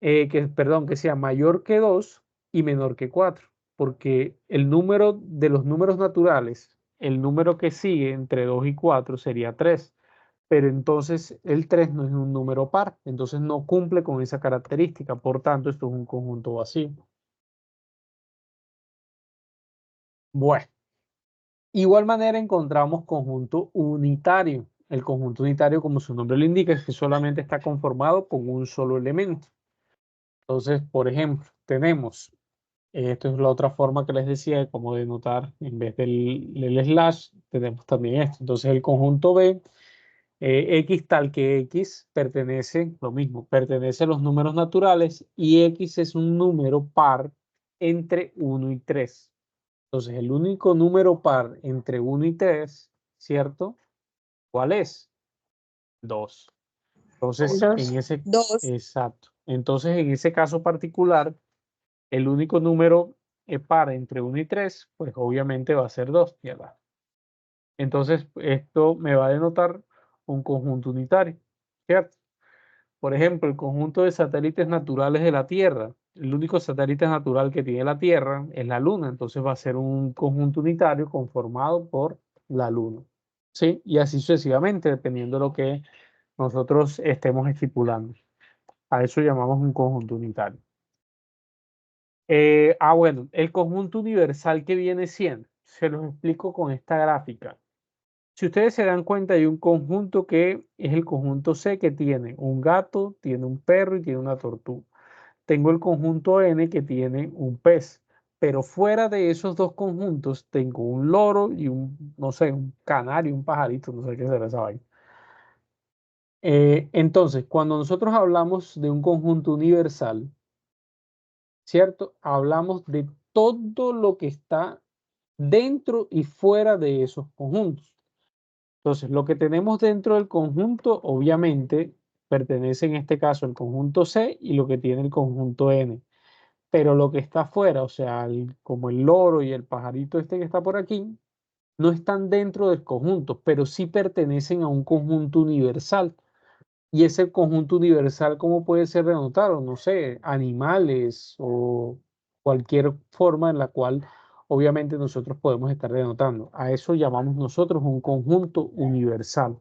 que sea mayor que 2 y menor que 4. Porque el número de los números naturales, el número que sigue entre 2 y 4 sería 3. Pero entonces el 3 no es un número par, entonces no cumple con esa característica. Por tanto, esto es un conjunto vacío. Bueno. Igual manera encontramos conjunto unitario. El conjunto unitario, como su nombre lo indica, es que solamente está conformado con un solo elemento. Entonces, por ejemplo, tenemos, esto es la otra forma que les decía, como denotar en vez del slash, tenemos también esto. Entonces, el conjunto B, X tal que X, pertenece, lo mismo, pertenece a los números naturales y X es un número par entre 1 y 3. Entonces, el único número par entre 1 y 3, ¿cierto? ¿Cuál es? 2. Entonces, en 2. ese, 2. exacto. Entonces, en ese caso particular, el único número par entre 1 y 3, pues obviamente va a ser 2, ¿verdad? Entonces, esto me va a denotar un conjunto unitario, ¿cierto? Por ejemplo, el conjunto de satélites naturales de la Tierra. El único satélite natural que tiene la Tierra es la Luna, entonces va a ser un conjunto unitario conformado por la Luna. ¿Sí? Y así sucesivamente, dependiendo de lo que nosotros estemos estipulando. A eso llamamos un conjunto unitario. Bueno, el conjunto universal que viene siendo, se los explico con esta gráfica. Si ustedes se dan cuenta, hay un conjunto que es el conjunto C, que tiene un gato, tiene un perro y tiene una tortuga. Tengo el conjunto N, que tiene un pez, pero fuera de esos dos conjuntos tengo un loro y un, no sé, un canario, un pajarito, no sé qué será esa vaina. Entonces, cuando nosotros hablamos de un conjunto universal, ¿cierto? Hablamos de todo lo que está dentro y fuera de esos conjuntos. Entonces, lo que tenemos dentro del conjunto, obviamente, pertenece en este caso al conjunto C y lo que tiene el conjunto N. Pero lo que está afuera, o sea, como el loro y el pajarito este que está por aquí, no están dentro del conjunto, pero sí pertenecen a un conjunto universal. Y ese conjunto universal, ¿cómo puede ser denotado? No sé, animales o cualquier forma en la cual obviamente nosotros podemos estar denotando. A eso llamamos nosotros un conjunto universal.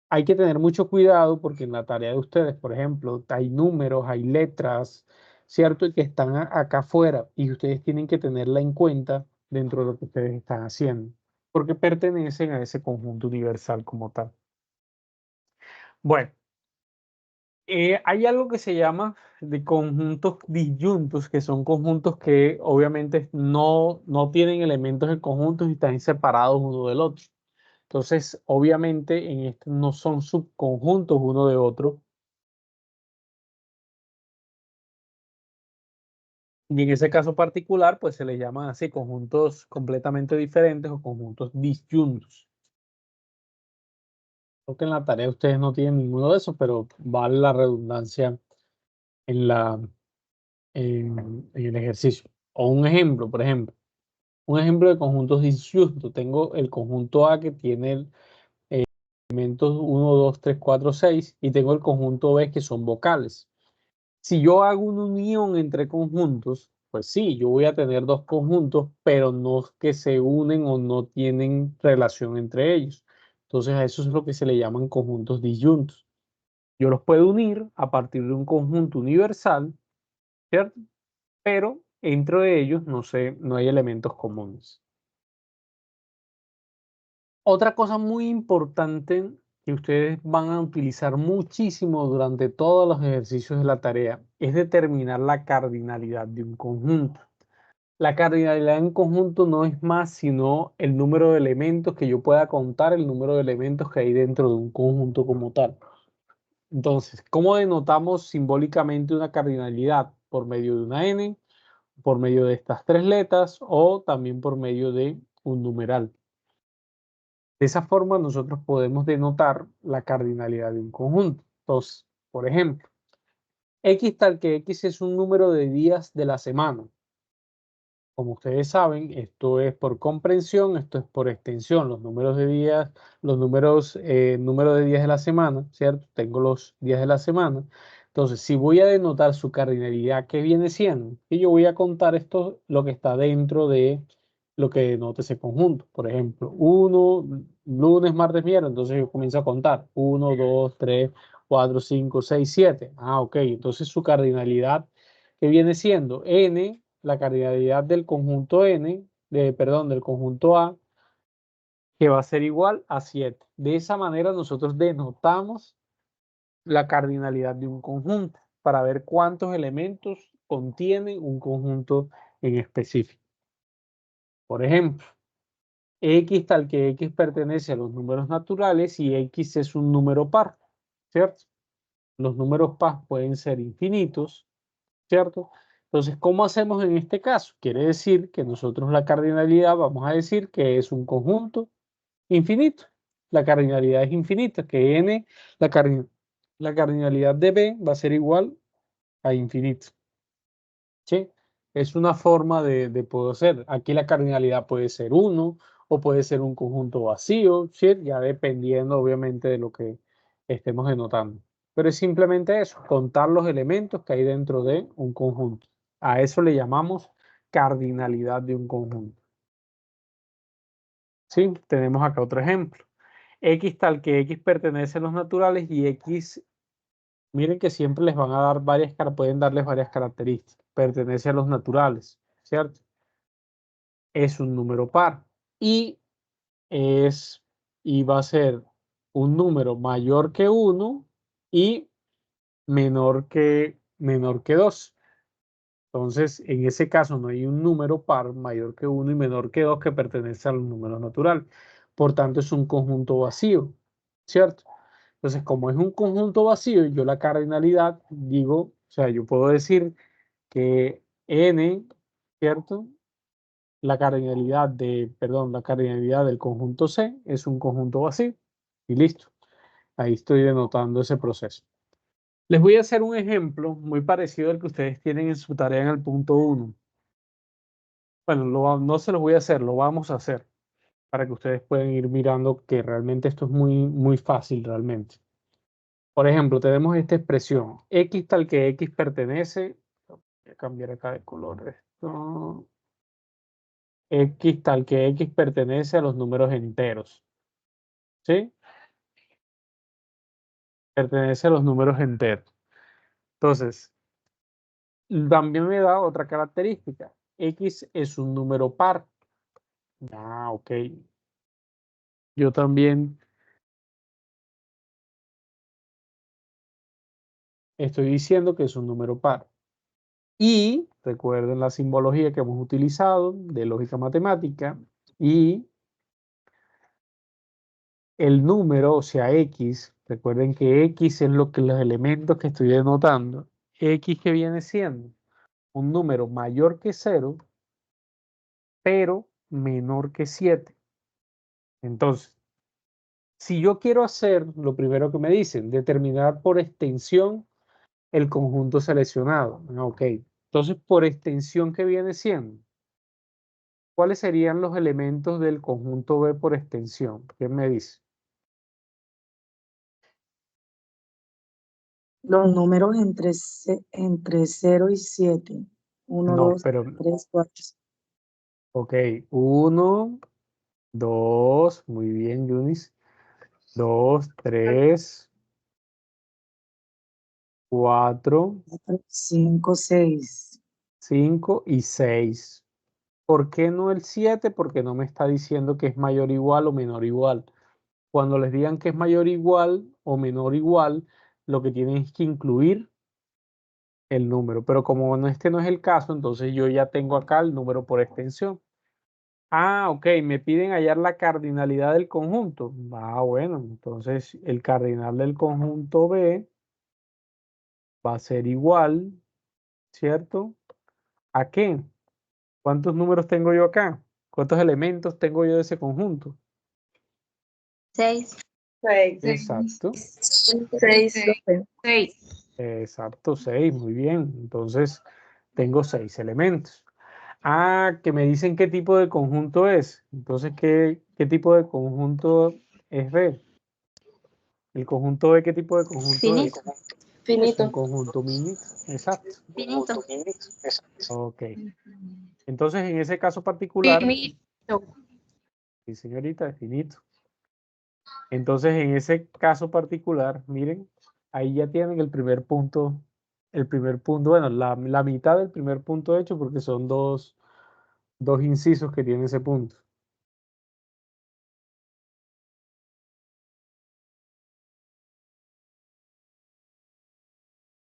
Hay que tener mucho cuidado porque en la tarea de ustedes, por ejemplo, hay números, hay letras, ¿cierto? Y que están acá afuera y ustedes tienen que tenerla en cuenta dentro de lo que ustedes están haciendo, porque pertenecen a ese conjunto universal como tal. Bueno, hay algo que se llama de conjuntos disyuntos, que son conjuntos que obviamente no tienen elementos en conjuntos y están separados uno del otro. Entonces, obviamente, en este no son subconjuntos uno de otro. Y en ese caso particular, pues se le llaman así conjuntos completamente diferentes o conjuntos disyuntos. Creo que en la tarea ustedes no tienen ninguno de esos, pero vale la redundancia en en el ejercicio. O un ejemplo, por ejemplo. Un ejemplo de conjuntos disyuntos. Tengo el conjunto A que tiene elementos 1, 2, 3, 4, 6 y tengo el conjunto B que son vocales. Si yo hago una unión entre conjuntos, pues sí, yo voy a tener dos conjuntos, pero no que se unen o no tienen relación entre ellos. Entonces a eso es lo que se le llaman conjuntos disyuntos. Yo los puedo unir a partir de un conjunto universal, ¿cierto? Pero entre ellos no sé, no hay elementos comunes. Otra cosa muy importante que ustedes van a utilizar muchísimo durante todos los ejercicios de la tarea es determinar la cardinalidad de un conjunto. La cardinalidad en conjunto no es más sino el número de elementos que yo pueda contar, el número de elementos que hay dentro de un conjunto como tal. Entonces, ¿cómo denotamos simbólicamente una cardinalidad? Por medio de una n, por medio de estas tres letras o también por medio de un numeral. De esa forma nosotros podemos denotar la cardinalidad de un conjunto. Entonces, por ejemplo, x tal que x es un número de días de la semana. Como ustedes saben, esto es por comprensión, esto es por extensión. Los números de días, número de días de la semana, ¿cierto? Tengo los días de la semana. Entonces, si voy a denotar su cardinalidad, ¿qué viene siendo? Y yo voy a contar esto, lo que está dentro de lo que denota ese conjunto. Por ejemplo, 1, lunes, martes, miércoles. Entonces yo comienzo a contar. 1, 2, 3, 4, 5, 6, 7. Ah, ok. Entonces su cardinalidad, ¿qué viene siendo? N, la cardinalidad del conjunto N, del conjunto A, que va a ser igual a 7. De esa manera nosotros denotamos la cardinalidad de un conjunto para ver cuántos elementos contiene un conjunto en específico. Por ejemplo, x tal que x pertenece a los números naturales y x es un número par, ¿cierto? Los números par pueden ser infinitos, ¿cierto? Entonces, ¿cómo hacemos en este caso? Quiere decir que nosotros la cardinalidad vamos a decir que es un conjunto infinito. La cardinalidad es infinita, que n, la cardinalidad de b va a ser igual a infinito. ¿Sí? Es una forma de poder ser. Aquí la cardinalidad puede ser 1 o puede ser un conjunto vacío, ¿sí? Ya dependiendo obviamente de lo que estemos denotando. Pero es simplemente eso, contar los elementos que hay dentro de un conjunto. A eso le llamamos cardinalidad de un conjunto. ¿Sí? Tenemos acá otro ejemplo. X tal que X pertenece a los naturales y X, miren que siempre les van a dar pueden darles varias características. Pertenece a los naturales, ¿cierto? Es un número par y va a ser un número mayor que 1 y menor que 2. Entonces, en ese caso no hay un número par mayor que 1 y menor que 2 que pertenece a los números naturales. Por tanto, es un conjunto vacío, ¿cierto? Entonces, como es un conjunto vacío, yo la cardinalidad digo, o sea, yo puedo decir que n, ¿cierto? La cardinalidad la cardinalidad del conjunto C es un conjunto vacío. Y listo. Ahí estoy denotando ese proceso. Les voy a hacer un ejemplo muy parecido al que ustedes tienen en su tarea en el punto 1. Bueno, no se los voy a hacer, lo vamos a hacer para que ustedes puedan ir mirando que realmente esto es muy fácil realmente. Por ejemplo, tenemos esta expresión, x tal que x pertenece, voy a cambiar acá de color esto, x tal que x pertenece a los números enteros, ¿sí? Pertenece a los números enteros. Entonces, también me da otra característica, x es un número par. Ah, ok. Yo también estoy diciendo que es un número par. Y recuerden la simbología que hemos utilizado de lógica matemática y el número, o sea, x, recuerden que x es lo que los elementos que estoy denotando. X que viene siendo un número mayor que 0, pero menor que 7. Entonces, si yo quiero hacer lo primero que me dicen, determinar por extensión el conjunto seleccionado. Ok. Entonces, por extensión, ¿qué viene siendo? ¿Cuáles serían los elementos del conjunto B por extensión? ¿Qué me dice? Los números entre 0 y 7. 1, No, 2, pero, 3, 4. ok. 1, 2, muy bien, Yunis. 2, 3, 4, 5, 6. 5 y 6. ¿Por qué no el 7? Porque no me está diciendo que es mayor igual o menor igual. Cuando les digan que es mayor igual o menor igual, lo que tienen es que incluir el número. Pero como este no es el caso, entonces yo ya tengo acá el número por extensión. Ah, ok, me piden hallar la cardinalidad del conjunto. Ah, bueno, entonces el cardinal del conjunto B va a ser igual, ¿cierto? ¿A qué? ¿Cuántos números tengo yo acá? ¿Cuántos elementos tengo yo de ese conjunto? 6. 6. Exacto. 6, profe. 6. Exacto, 6, muy bien. Entonces, tengo 6 elementos. Ah, que me dicen qué tipo de conjunto es. Entonces, ¿qué tipo de conjunto es B? ¿El conjunto B qué tipo de conjunto es? Finito. Es un conjunto finito. Exacto. Finito. Ok. Entonces, en ese caso particular, Finito. sí, señorita, es finito. Entonces, en ese caso particular, miren, ahí ya tienen el primer punto, bueno, la mitad del primer punto hecho porque son dos incisos que tiene ese punto.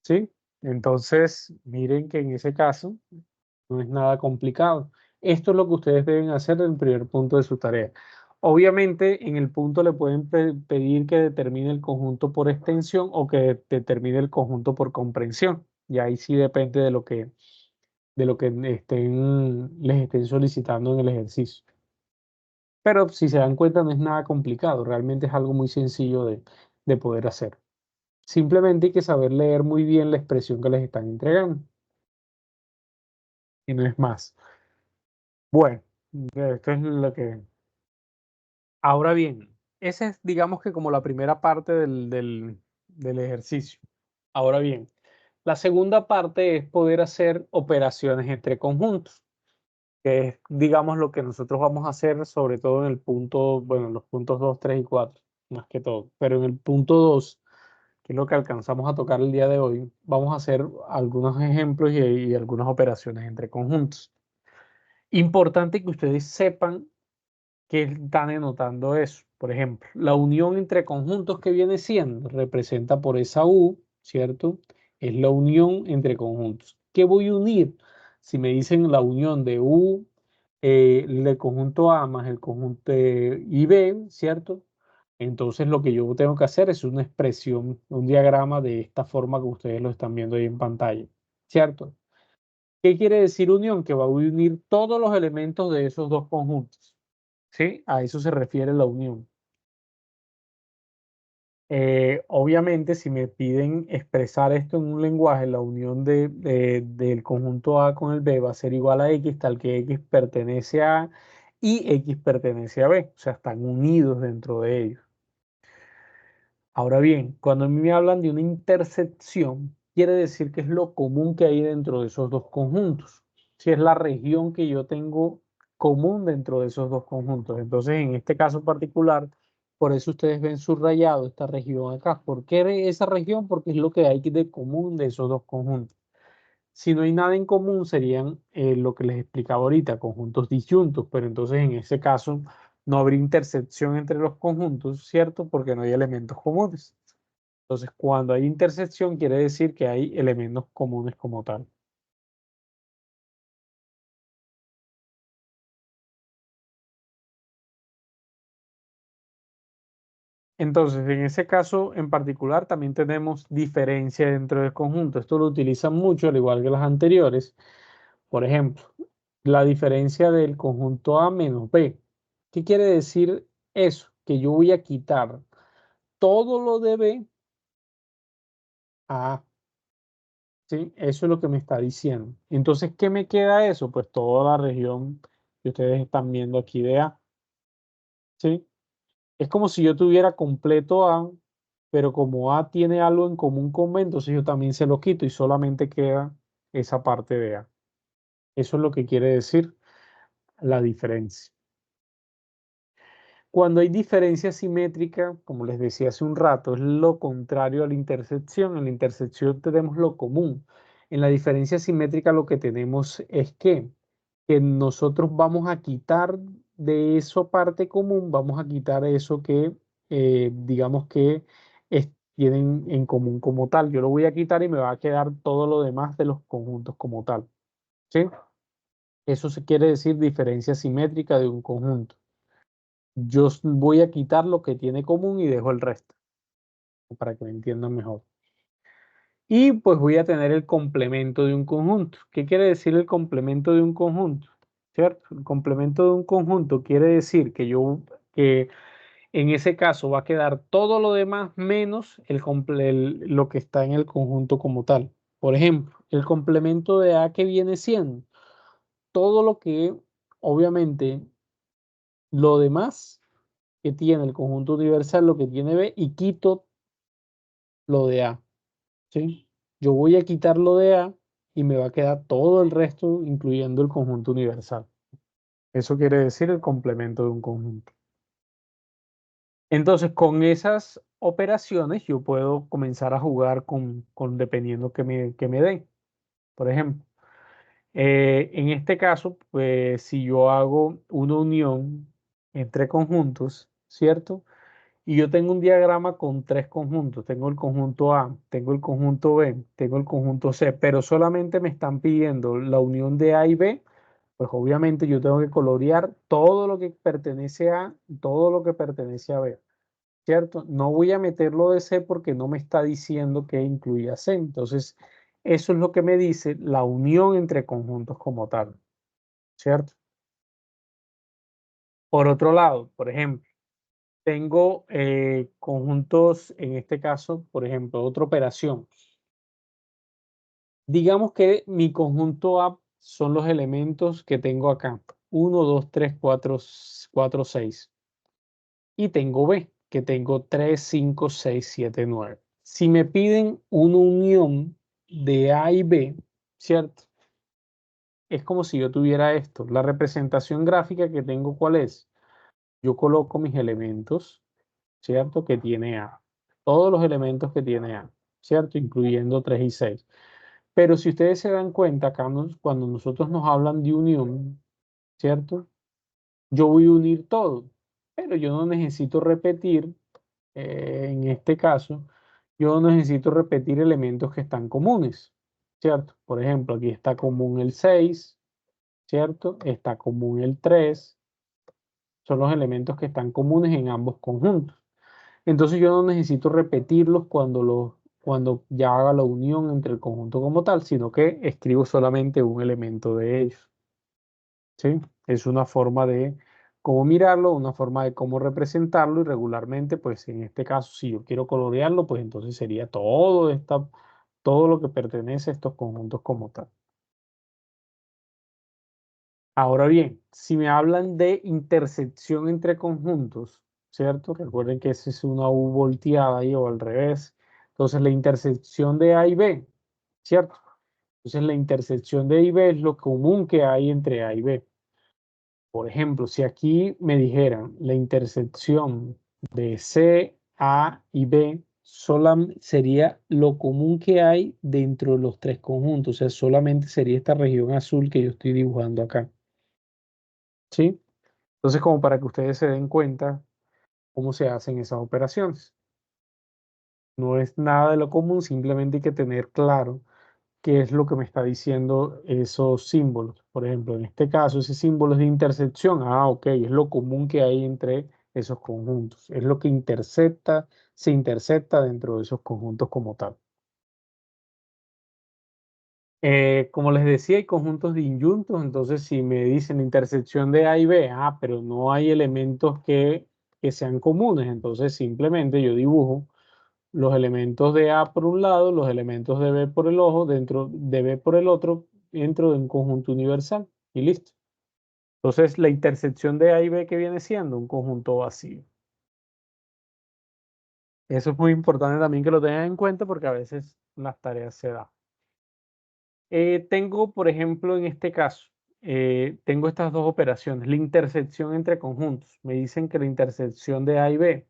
¿Sí? Entonces, miren que en ese caso no es nada complicado. Esto es lo que ustedes deben hacer en el primer punto de su tarea. Obviamente, en el punto le pueden pedir que determine el conjunto por extensión o que determine el conjunto por comprensión. Y ahí sí depende de lo que les estén solicitando en el ejercicio. Pero si se dan cuenta, no es nada complicado. Realmente es algo muy sencillo de poder hacer. Simplemente hay que saber leer muy bien la expresión que les están entregando. Y no es más. Bueno, esto es lo que... Ahora bien, esa es, digamos que como la primera parte del ejercicio. Ahora bien, la segunda parte es poder hacer operaciones entre conjuntos, que es, digamos, lo que nosotros vamos a hacer, sobre todo en el punto, bueno, en los puntos 2, 3 y 4, más que todo. Pero en el punto 2, que es lo que alcanzamos a tocar el día de hoy, vamos a hacer algunos ejemplos y algunas operaciones entre conjuntos. Importante que ustedes sepan que están denotando eso. Por ejemplo, la unión entre conjuntos que viene siendo, representa por esa U, ¿cierto? Es la unión entre conjuntos. ¿Qué voy a unir? Si me dicen la unión de U, el conjunto A más el conjunto IB, ¿cierto? Entonces lo que yo tengo que hacer es una expresión, un diagrama de esta forma que ustedes lo están viendo ahí en pantalla, ¿cierto? ¿Qué quiere decir unión? Que va a unir todos los elementos de esos dos conjuntos. ¿Sí? A eso se refiere la unión. Obviamente, si me piden expresar esto en un lenguaje, la unión del conjunto A con el B va a ser igual a X, tal que X pertenece a A y X pertenece a B. O sea, están unidos dentro de ellos. Ahora bien, cuando a mí me hablan de una intersección, quiere decir que es lo común que hay dentro de esos dos conjuntos. Si es la región que yo tengo común dentro de esos dos conjuntos. Entonces, en este caso particular, por eso ustedes ven subrayado esta región acá. ¿Por qué esa región? Porque es lo que hay de común de esos dos conjuntos. Si no hay nada en común, serían lo que les explicaba ahorita, conjuntos disyuntos, pero entonces en ese caso no habría intersección entre los conjuntos, ¿cierto? Porque no hay elementos comunes. Entonces, cuando hay intersección, quiere decir que hay elementos comunes como tal. Entonces, en ese caso en particular, también tenemos diferencia dentro del conjunto. Esto lo utilizan mucho, al igual que las anteriores. Por ejemplo, la diferencia del conjunto A menos B. ¿Qué quiere decir eso? Que yo voy a quitar todo lo de B a A. ¿Sí? Eso es lo que me está diciendo. Entonces, ¿qué me queda eso? Pues toda la región que ustedes están viendo aquí de A. ¿Sí? Es como si yo tuviera completo A, pero como A tiene algo en común con B, entonces yo también se lo quito y solamente queda esa parte de A. Eso es lo que quiere decir la diferencia. Cuando hay diferencia simétrica, como les decía hace un rato, es lo contrario a la intersección. En la intersección tenemos lo común. En la diferencia simétrica lo que tenemos es que nosotros vamos a quitar de eso parte común, vamos a quitar eso que digamos que tienen en común como tal. Yo lo voy a quitar y me va a quedar todo lo demás de los conjuntos como tal. ¿Sí? Eso se quiere decir diferencia simétrica de un conjunto. Yo voy a quitar lo que tiene común y dejo el resto, para que me entiendan mejor. Y pues voy a tener el complemento de un conjunto. ¿Qué quiere decir el complemento de un conjunto? ¿Cierto? El complemento de un conjunto quiere decir que que en ese caso va a quedar todo lo demás menos lo que está en el conjunto como tal. Por ejemplo, el complemento de A que viene siendo todo lo que, obviamente, lo demás que tiene el conjunto universal, lo que tiene B, y quito lo de A. ¿Sí? Yo voy a quitar lo de A y me va a quedar todo el resto, incluyendo el conjunto universal. Eso quiere decir el complemento de un conjunto. Entonces, con esas operaciones yo puedo comenzar a jugar con dependiendo que me den. Por ejemplo, en este caso, pues si yo hago una unión entre conjuntos, ¿cierto? Y yo tengo un diagrama con tres conjuntos. Tengo el conjunto A, tengo el conjunto B, tengo el conjunto C, pero solamente me están pidiendo la unión de A y B. Pues obviamente yo tengo que colorear todo lo que pertenece a A, todo lo que pertenece a B. ¿Cierto? No voy a meterlo de C porque no me está diciendo que incluya C. Entonces, eso es lo que me dice la unión entre conjuntos como tal. ¿Cierto? Por otro lado, por ejemplo, tengo conjuntos, en este caso, por ejemplo, otra operación. Digamos que mi conjunto A son los elementos que tengo acá. 1, 2, 3, 4, 4, 6. Y tengo B, que tengo 3, 5, 6, 7, 9. Si me piden una unión de A y B, ¿cierto? Es como si yo tuviera esto. La representación gráfica que tengo, ¿cuál es? Yo coloco mis elementos, ¿cierto? Que tiene A. Todos los elementos que tiene A, ¿cierto? Incluyendo 3 y 6. Pero si ustedes se dan cuenta, acá cuando nosotros nos hablan de unión, ¿cierto? Yo voy a unir todo, pero yo no necesito repetir, en este caso, yo necesito repetir elementos que están comunes, ¿cierto? Por ejemplo, aquí está común el 6, ¿cierto? Está común el 3, son los elementos que están comunes en ambos conjuntos. Entonces yo no necesito repetirlos cuando ya haga la unión entre el conjunto como tal, sino que escribo solamente un elemento de ellos. ¿Sí? Es una forma de cómo mirarlo, una forma de cómo representarlo y regularmente, pues en este caso, si yo quiero colorearlo, pues entonces sería todo lo que pertenece a estos conjuntos como tal. Ahora bien, si me hablan de intersección entre conjuntos, ¿cierto? Recuerden que esa es una U volteada ahí o al revés. Entonces, la intersección de A y B, ¿cierto? Entonces, la intersección de A y B es lo común que hay entre A y B. Por ejemplo, si aquí me dijeran la intersección de C, A y B, sería lo común que hay dentro de los tres conjuntos. O sea, solamente sería esta región azul que yo estoy dibujando acá. ¿Sí? Entonces, como para que ustedes se den cuenta cómo se hacen esas operaciones. No es nada de lo común, simplemente hay que tener claro qué es lo que me está diciendo esos símbolos. Por ejemplo, en este caso, ese símbolo es de intersección. Ah, ok, es lo común que hay entre esos conjuntos. Es lo que se intersecta dentro de esos conjuntos como tal. Como les decía, hay conjuntos disyuntos, entonces si me dicen intersección de A y B, pero no hay elementos que sean comunes, entonces simplemente yo dibujo los elementos de A por un lado, los elementos de B por el ojo, dentro de B por el otro, dentro de un conjunto universal y listo. Entonces la intersección de A y B que viene siendo un conjunto vacío. Eso es muy importante también que lo tengan en cuenta porque a veces las tareas se dan. Tengo, por ejemplo, en este caso, tengo estas dos operaciones, la intersección entre conjuntos. Me dicen que la intersección de A y B.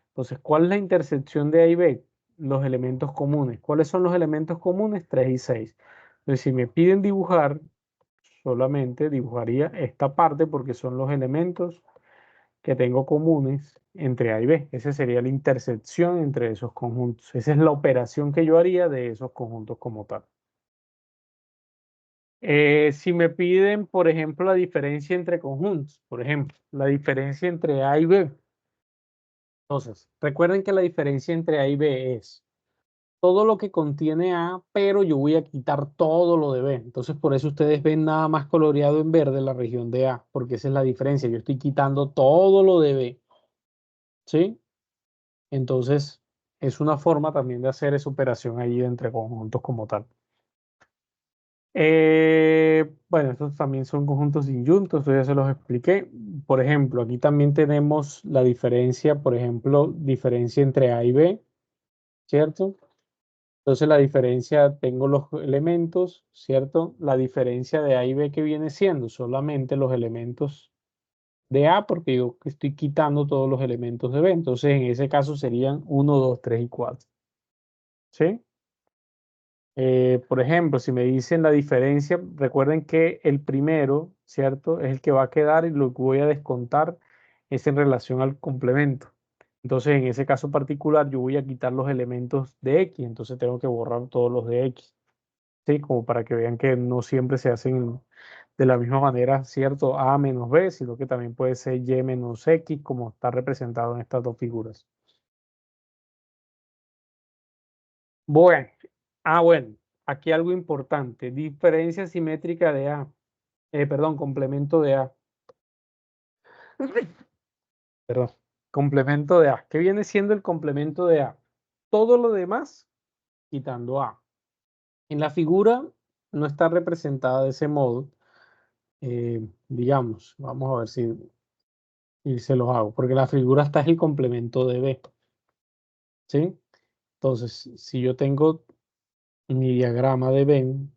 Entonces, ¿cuál es la intersección de A y B? Los elementos comunes. ¿Cuáles son los elementos comunes? 3 y 6. Entonces, si me piden dibujar, solamente dibujaría esta parte porque son los elementos que tengo comunes entre A y B. Esa sería la intersección entre esos conjuntos. Esa es la operación que yo haría de esos conjuntos como tal. Si me piden, por ejemplo, la diferencia entre conjuntos, por ejemplo, la diferencia entre A y B. Entonces, recuerden que la diferencia entre A y B es todo lo que contiene A, pero yo voy a quitar todo lo de B. Entonces, por eso ustedes ven nada más coloreado en verde la región de A, porque esa es la diferencia. Yo estoy quitando todo lo de B, ¿sí? Entonces, es una forma también de hacer esa operación ahí entre conjuntos como tal. Bueno, estos también son conjuntos disyuntos, esto ya se los expliqué. Por ejemplo, aquí también tenemos la diferencia, por ejemplo, diferencia entre A y B, ¿cierto? Entonces la diferencia, tengo los elementos, ¿cierto? La diferencia de A y B que viene siendo solamente los elementos de A, porque yo estoy quitando todos los elementos de B. Entonces en ese caso serían 1, 2, 3 y 4. ¿Sí? Por ejemplo, si me dicen la diferencia, recuerden que el primero, ¿cierto? Es el que va a quedar y lo que voy a descontar es en relación al complemento. Entonces, en ese caso particular, yo voy a quitar los elementos de X, entonces tengo que borrar todos los de X, ¿sí? Como para que vean que no siempre se hacen de la misma manera, ¿cierto? A menos B, sino que también puede ser Y menos X, como está representado en estas dos figuras. Bueno, bueno, aquí algo importante, diferencia simétrica de A, perdón, complemento de A, perdón, complemento de A. ¿Qué viene siendo el complemento de A? Todo lo demás quitando A. En la figura no está representada de ese modo, digamos, vamos a ver si se los hago, porque la figura está es el complemento de B, ¿sí? Entonces, si yo tengo mi diagrama de Venn,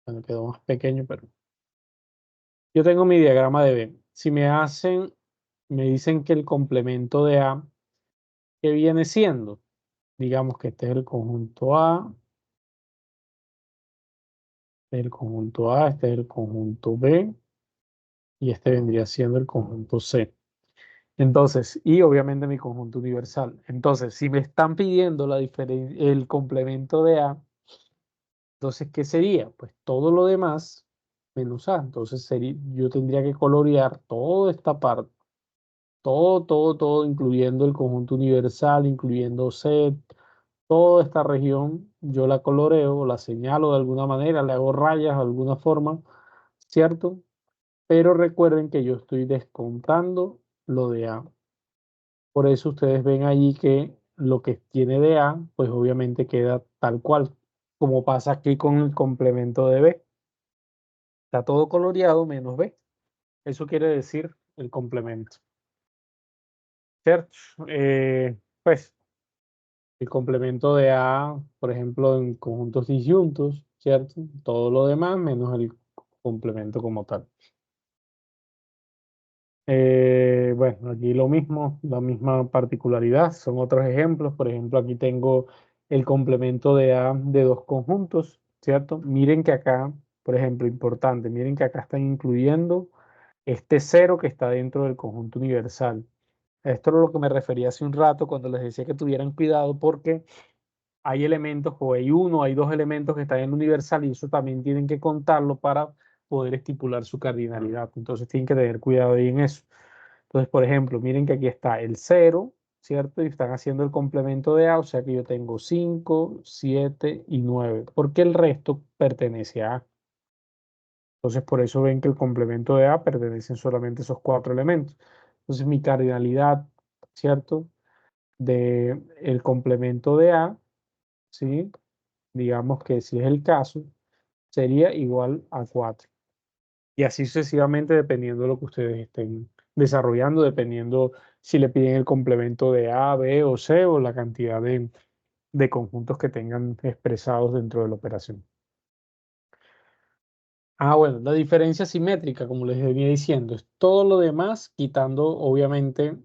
bueno, quedó más pequeño, pero yo tengo mi diagrama de Venn. Si me dicen que el complemento de A, ¿qué viene siendo? Digamos que este es el conjunto A, este es el conjunto A, este es el conjunto B, y este vendría siendo el conjunto C. Entonces, y obviamente mi conjunto universal. Entonces, si me están pidiendo el complemento de A, entonces, ¿qué sería? Pues todo lo demás menos A. Entonces, yo tendría que colorear toda esta parte, todo, incluyendo el conjunto universal, incluyendo Z, toda esta región, yo la coloreo, la señalo de alguna manera, le hago rayas de alguna forma, ¿cierto? Pero recuerden que yo estoy descontando lo de A. Por eso ustedes ven allí que lo que tiene de A, pues obviamente queda tal cual, como pasa aquí con el complemento de B. Está todo coloreado menos B. Eso quiere decir el complemento. ¿Cierto? Pues el complemento de A, por ejemplo, en conjuntos disyuntos, ¿cierto? Todo lo demás menos el complemento como tal. Bueno, aquí lo mismo, la misma particularidad, son otros ejemplos. Por ejemplo, aquí tengo el complemento de A de dos conjuntos, ¿cierto? Miren que acá, por ejemplo, importante, miren que acá están incluyendo este cero que está dentro del conjunto universal. Esto es lo que me refería hace un rato cuando les decía que tuvieran cuidado porque hay elementos, o hay uno, hay dos elementos que están en el universal y eso también tienen que contarlo para poder estipular su cardinalidad. Entonces tienen que tener cuidado ahí en eso. Entonces, por ejemplo, miren que aquí está el 0, ¿cierto? Y están haciendo el complemento de A, o sea que yo tengo 5, 7 y 9, porque el resto pertenece a A. Entonces, por eso ven que el complemento de A pertenecen solamente esos 4 elementos. Entonces, mi cardinalidad, ¿cierto? De el complemento de A, ¿sí? Digamos que si es el caso, sería igual a 4. Y así sucesivamente dependiendo de lo que ustedes estén desarrollando, dependiendo si le piden el complemento de A, B o C o la cantidad de conjuntos que tengan expresados dentro de la operación. Bueno, la diferencia simétrica, como les venía diciendo, es todo lo demás quitando obviamente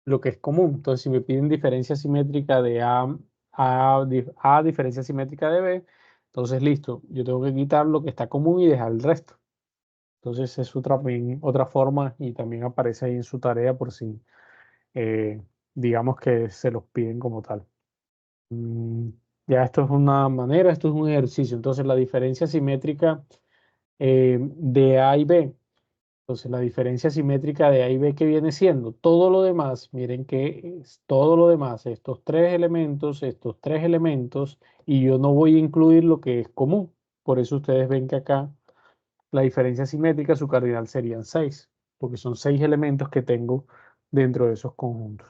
lo que es común. Entonces, si me piden diferencia simétrica de A diferencia simétrica de B, entonces listo, yo tengo que quitar lo que está común y dejar el resto. Entonces es otra forma y también aparece ahí en su tarea por si digamos que se los piden como tal. Mm, Ya esto es una manera, esto es un ejercicio. Entonces la diferencia simétrica de A y B. Entonces, la diferencia simétrica de A y B, que viene siendo todo lo demás, miren que es todo lo demás, estos tres elementos, y yo no voy a incluir lo que es común. Por eso ustedes ven que acá la diferencia simétrica, su cardinal serían 6, porque son 6 elementos que tengo dentro de esos conjuntos.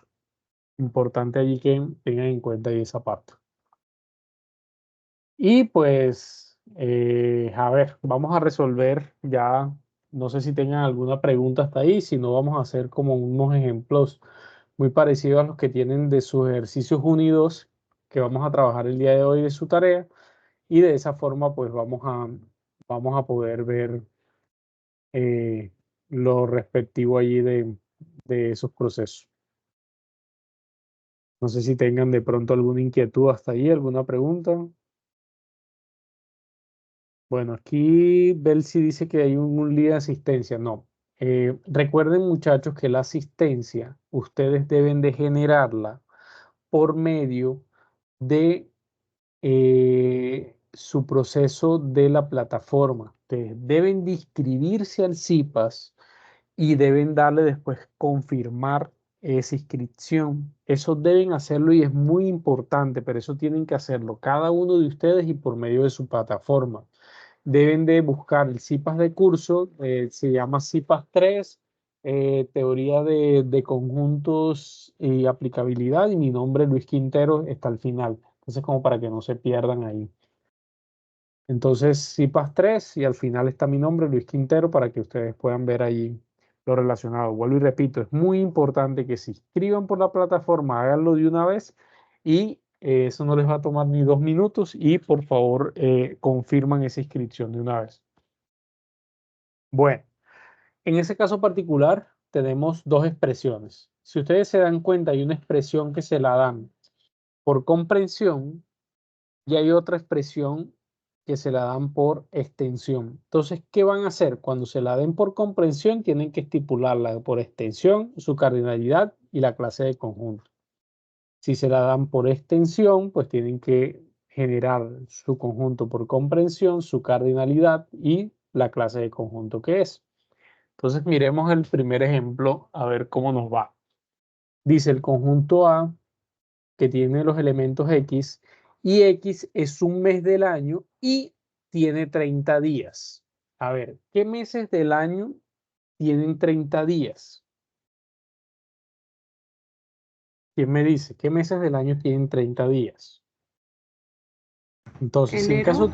Importante allí que tengan en cuenta ahí esa parte. Y pues, a ver, vamos a resolver ya, no sé si tengan alguna pregunta hasta ahí, si no vamos a hacer como unos ejemplos muy parecidos a los que tienen de sus ejercicios unidos que vamos a trabajar el día de hoy de su tarea, y de esa forma pues vamos a poder ver lo respectivo allí de esos procesos. No sé si tengan de pronto alguna inquietud hasta ahí, alguna pregunta. Bueno, aquí Belsi dice que hay un lío de asistencia. No. Recuerden, muchachos, que la asistencia ustedes deben de generarla por medio de su proceso de la plataforma. Ustedes deben de inscribirse al CIPAS y deben darle después confirmar esa inscripción. Eso deben hacerlo y es muy importante, pero eso tienen que hacerlo cada uno de ustedes y por medio de su plataforma. Deben de buscar el CIPAS de curso, se llama CIPAS 3, teoría de conjuntos y aplicabilidad, y mi nombre, Luis Quintero, está al final. Entonces, como para que no se pierdan ahí. Entonces, CIPAS 3 y al final está mi nombre, Luis Quintero, para que ustedes puedan ver ahí lo relacionado. Vuelvo y repito, es muy importante que se inscriban por la plataforma, háganlo de una vez y eso no les va a tomar ni 2 minutos y por favor confirman esa inscripción de una vez. Bueno, en ese caso particular tenemos dos expresiones. Si ustedes se dan cuenta, hay una expresión que se la dan por comprensión y hay otra expresión que se la dan por extensión. Entonces, ¿qué van a hacer? Cuando se la den por comprensión, tienen que estipularla por extensión, su cardinalidad y la clase de conjunto. Si se la dan por extensión, pues tienen que generar su conjunto por comprensión, su cardinalidad y la clase de conjunto que es. Entonces, miremos el primer ejemplo a ver cómo nos va. Dice el conjunto A, que tiene los elementos X, y X es un mes del año y tiene 30 días. A ver, ¿qué meses del año tienen 30 días? ¿Quién me dice? ¿Qué meses del año tienen 30 días? Entonces, si en caso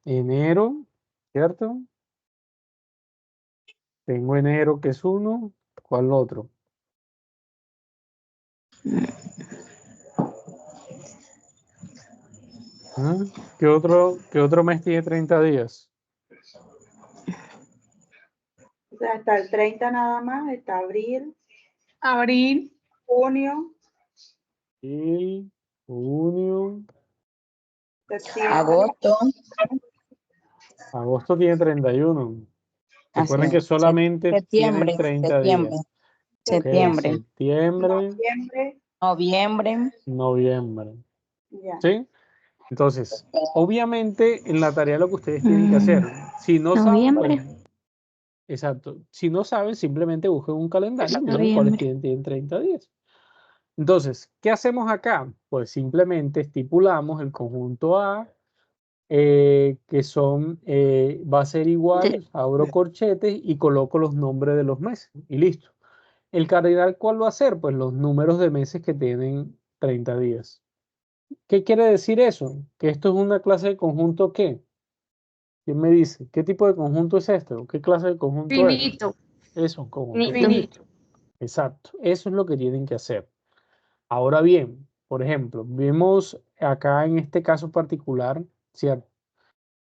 enero, ¿cierto? Tengo enero que es 1, ¿cuál otro? ¿Ah? ¿Qué otro mes tiene 30 días? O sea, hasta el 30 nada más, está abril, Abril, junio, Y junio, septiembre. Agosto. agosto tiene 31. Así Recuerden que es. solamente tienen Septiembre, 30 septiembre, días. Ok, septiembre, septiembre, Noviembre, noviembre. noviembre. ya. ¿Sí? Entonces, obviamente en la tarea lo que ustedes tienen que hacer, si no saben, pues, exacto, si no saben, simplemente busquen un calendario y miren cuáles tienen 30 días. Entonces, ¿qué hacemos acá? Pues simplemente estipulamos el conjunto A, que son, va a ser igual, abro corchetes y coloco los nombres de los meses y listo. ¿El cardinal cuál va a ser? Pues los números de meses que tienen 30 días. ¿Qué quiere decir eso? Que esto es una clase de conjunto ¿qué? ¿Quién me dice? ¿Qué tipo de conjunto es este? ¿O qué clase de conjunto es? finito, Es un conjunto finito. finito. Exacto. Eso es lo que tienen que hacer. Ahora bien, por ejemplo, vemos acá en este caso particular, ¿cierto?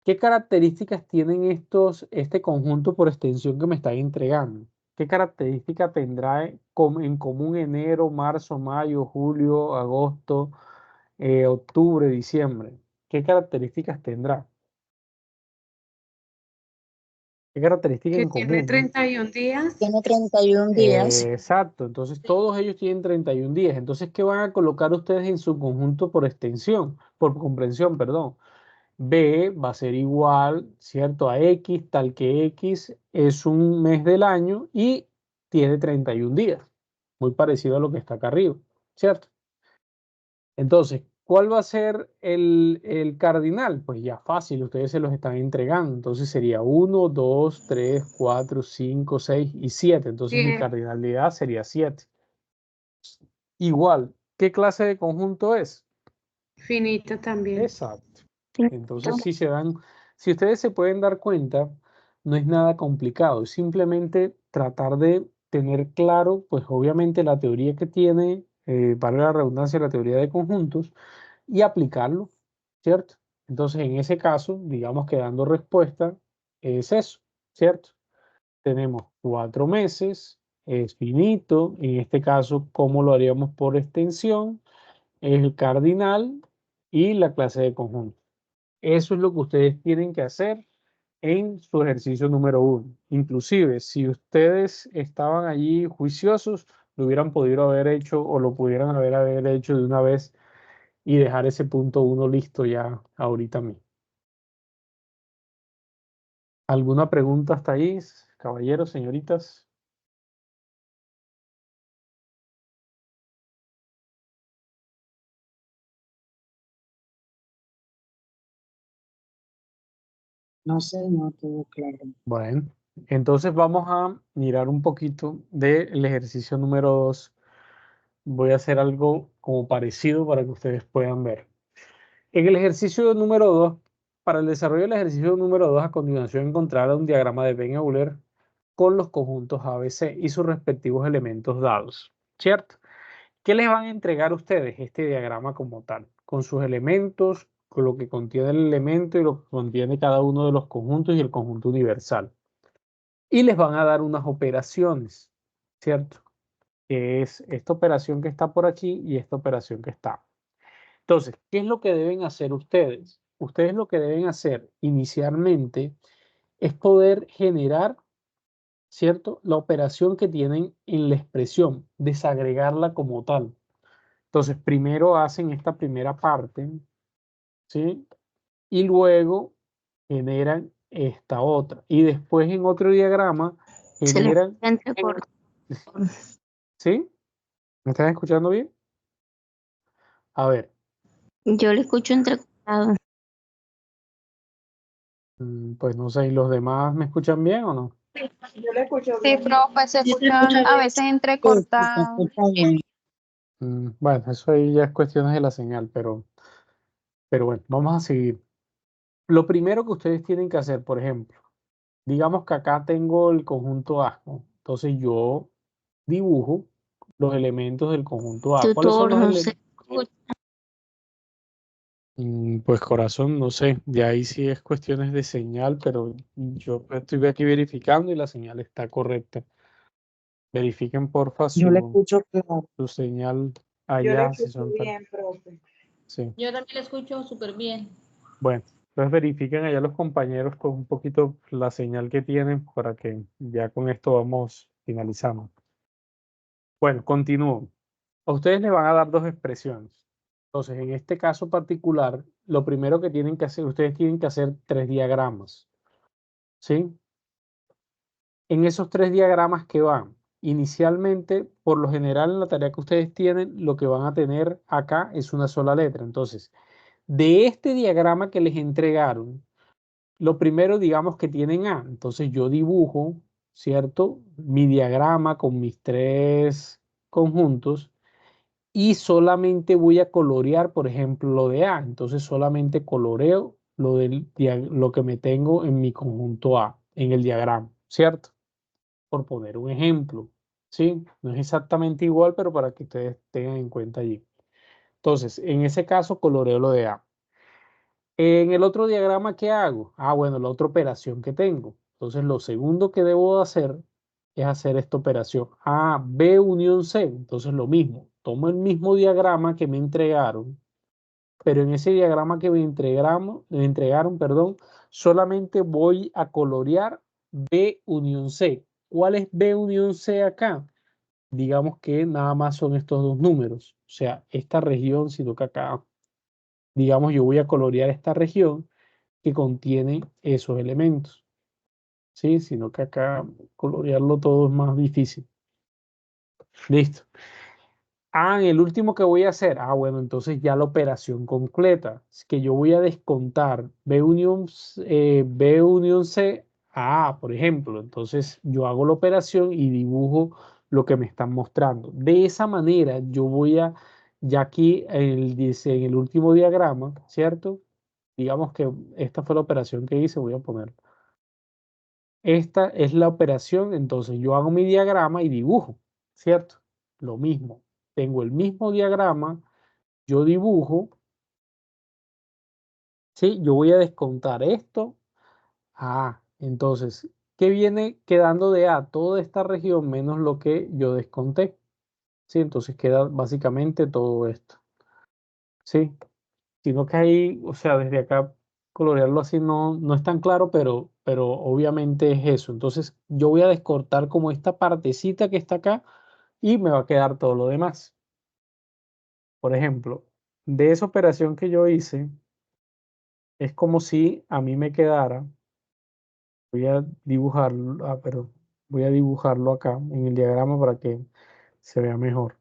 ¿Qué características tienen este conjunto por extensión que me están entregando? ¿Qué característica tendrá en común enero, marzo, mayo, julio, agosto, octubre, diciembre? ¿Qué características tendrá? ¿Qué característica Que en tiene común? 31 días. Tiene 31 días. Exacto, entonces todos ellos tienen 31 días. Entonces, ¿qué van a colocar ustedes en su conjunto por extensión, por comprensión, perdón? B va a ser igual, ¿cierto? A X, tal que X es un mes del año y tiene 31 días. Muy parecido a lo que está acá arriba, ¿cierto? Entonces, ¿cuál va a ser el cardinal? Pues ya fácil, ustedes se los están entregando. Entonces sería 1, 2, 3, 4, 5, 6 y 7. Entonces mi Bien. cardinalidad sería 7. Igual, ¿qué clase de conjunto es? Finito también. Exacto. Entonces, si ustedes se pueden dar cuenta, no es nada complicado, es simplemente tratar de tener claro, pues obviamente la teoría que tiene, valga la redundancia, la teoría de conjuntos, y aplicarlo, ¿cierto? Entonces, en ese caso, digamos que dando respuesta, es eso, ¿cierto? Tenemos 4 meses, es finito, en este caso, ¿cómo lo haríamos por extensión? Es el cardinal y la clase de conjunto. Eso es lo que ustedes tienen que hacer en su ejercicio número 1. Inclusive, si ustedes estaban allí juiciosos, lo hubieran podido haber hecho o lo pudieran haber hecho de una vez y dejar ese punto 1 listo ya ahorita mismo. ¿Alguna pregunta hasta ahí, caballeros, señoritas? No sé, no todo claro. Bueno, entonces vamos a mirar un poquito del ejercicio número 2. Voy a hacer algo como parecido para que ustedes puedan ver. En el ejercicio número 2, para el desarrollo del ejercicio número 2, a continuación encontrar un diagrama de Venn-Euler con los conjuntos ABC y sus respectivos elementos dados, ¿cierto? ¿Qué les van a entregar ustedes? Este diagrama como tal, con sus elementos, con lo que contiene el elemento y lo que contiene cada uno de los conjuntos y el conjunto universal. Y les van a dar unas operaciones, ¿cierto? Que es esta operación que está por aquí y esta operación que está. Entonces, ¿qué es lo que deben hacer ustedes? Ustedes lo que deben hacer inicialmente es poder generar, ¿cierto? La operación que tienen en la expresión, desagregarla como tal. Entonces, primero hacen esta primera parte, ¿sí? Y luego generan esta otra. Y después en otro diagrama Se le generan, escucha entrecortado. ¿sí? ¿Me están escuchando bien? A ver, Yo le escucho entrecortado. pues no sé, ¿y los demás me escuchan bien o no? Yo le escucho Sí, bien. profe, se escuchan a veces Sí, se entrecortados. escucha bien. Bueno, eso ahí ya es cuestiones de la señal, pero bueno, vamos a seguir. Lo primero que ustedes tienen que hacer, por ejemplo, digamos que acá tengo el conjunto A, ¿no? Entonces yo dibujo los elementos del conjunto A. ¿Cuáles son Tutor, los no se elementos? escucha. Pues corazón, no sé, de ahí sí es cuestiones de señal, pero yo estoy aquí verificando y la señal está correcta. Verifiquen porfa Yo le su, escucho claro. su señal Yo le allá, si escucho son tan... bien, profe. Sí. Yo también la escucho súper bien. Bueno, entonces verifiquen allá los compañeros con un poquito la señal que tienen para que ya con esto vamos finalizando. Bueno, continúo. A ustedes les van a dar dos expresiones. Entonces, en este caso particular, lo primero que tienen que hacer, ustedes tienen que hacer 3 diagramas. ¿Sí? En esos 3 diagramas que van, inicialmente, por lo general en la tarea que ustedes tienen, lo que van a tener acá es una sola letra. Entonces, de este diagrama que les entregaron, lo primero, digamos que tienen A. Entonces yo dibujo, ¿cierto? Mi diagrama con mis 3 conjuntos y solamente voy a colorear, por ejemplo, lo de A. Entonces solamente coloreo lo que me tengo en mi conjunto A, en el diagrama, ¿cierto? Por poner un ejemplo, ¿sí? No es exactamente igual, pero para que ustedes tengan en cuenta allí. Entonces, en ese caso, coloreo lo de A. En el otro diagrama, ¿qué hago? Bueno, la otra operación que tengo. Entonces, lo segundo que debo hacer es hacer esta operación. B unión C. Entonces, lo mismo. Tomo el mismo diagrama que me entregaron, pero en ese diagrama que me entregaron, perdón, solamente voy a colorear B unión C. ¿Cuál es B unión C acá? Digamos que nada más son estos dos números. O sea, esta región, sino que acá, digamos, yo voy a colorear esta región que contiene esos elementos, ¿sí? Sino que acá colorearlo todo es más difícil. Listo. El último que voy a hacer. Bueno, entonces ya la operación completa. Es que yo voy a descontar B unión C a A, por ejemplo. Entonces yo hago la operación y dibujo lo que me están mostrando. De esa manera yo voy a, ya aquí dice en el último diagrama, ¿cierto? Digamos que esta fue la operación que hice, voy a poner. Esta es la operación, entonces yo hago mi diagrama y dibujo, ¿cierto? Lo mismo. Tengo el mismo diagrama, yo dibujo, ¿sí? Yo voy a descontar esto. Entonces, ¿qué viene quedando de A? Toda esta región menos lo que yo desconté, ¿sí? Entonces queda básicamente todo esto, ¿sí? Sino que ahí, o sea, desde acá colorearlo así no es tan claro, pero obviamente es eso. Entonces, yo voy a descortar como esta partecita que está acá y me va a quedar todo lo demás. Por ejemplo, de esa operación que yo hice, es como si a mí me quedara, voy a dibujarlo, pero voy a dibujarlo acá en el diagrama para que se vea mejor.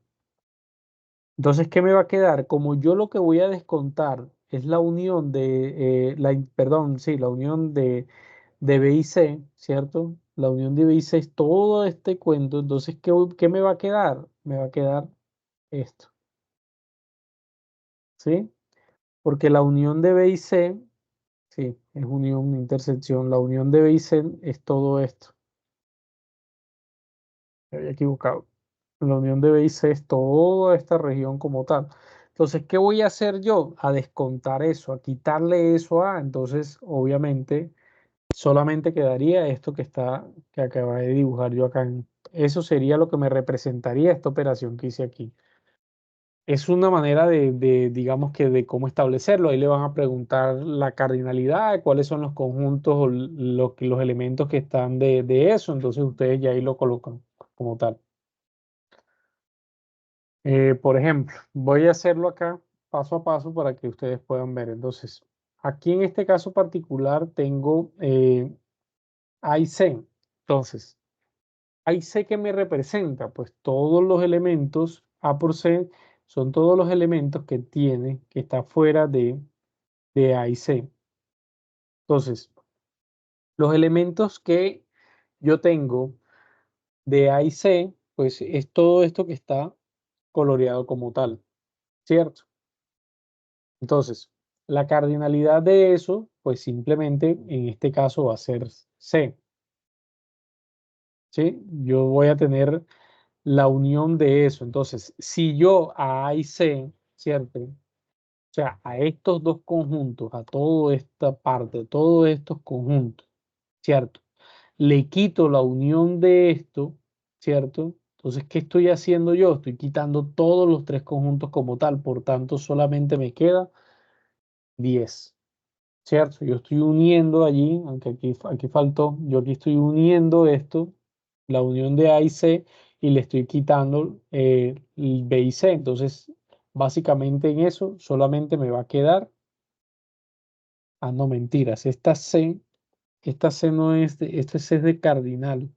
Entonces, ¿qué me va a quedar? Como yo lo que voy a descontar es la unión de, perdón, sí, la unión de B y C, ¿cierto? La unión de B y C es todo este cuento. Entonces, ¿qué me va a quedar? Me va a quedar esto, ¿sí? Porque la unión de B y C, sí, es unión, intersección. La unión de B y C es todo esto. Me había equivocado. La unión de B y C es toda esta región como tal. Entonces, ¿qué voy a hacer yo? A descontar eso, a quitarle eso a. Entonces, obviamente, solamente quedaría esto que acabé de dibujar yo acá. Eso sería lo que me representaría esta operación que hice aquí. Es una manera digamos que de cómo establecerlo. Ahí le van a preguntar la cardinalidad, cuáles son los conjuntos o los elementos que están de eso. Entonces ustedes ya ahí lo colocan como tal. Por ejemplo, voy a hacerlo acá paso a paso para que ustedes puedan ver. Entonces, aquí en este caso particular tengo A y C. Entonces, A y C, ¿qué me representa? Pues todos los elementos A por C son todos los elementos que tiene, que está fuera de A y C. Entonces, los elementos que yo tengo de A y C, pues es todo esto que está coloreado como tal, ¿cierto? Entonces, la cardinalidad de eso, pues simplemente en este caso va a ser C, ¿sí? Yo voy a tener la unión de eso. Entonces, si yo a y C, ¿cierto? O sea, a estos dos conjuntos, a toda esta parte, todos estos conjuntos, ¿cierto? Le quito la unión de esto, ¿cierto? Entonces, ¿qué estoy haciendo yo? Estoy quitando todos los tres conjuntos como tal, por tanto, solamente me queda 10, ¿cierto? Yo estoy uniendo allí, aunque aquí faltó, yo aquí estoy uniendo esto, la unión de A y C, y le estoy quitando el B y C. Entonces, básicamente en eso solamente me va a quedar, no mentiras, esta C no es este C es de cardinal.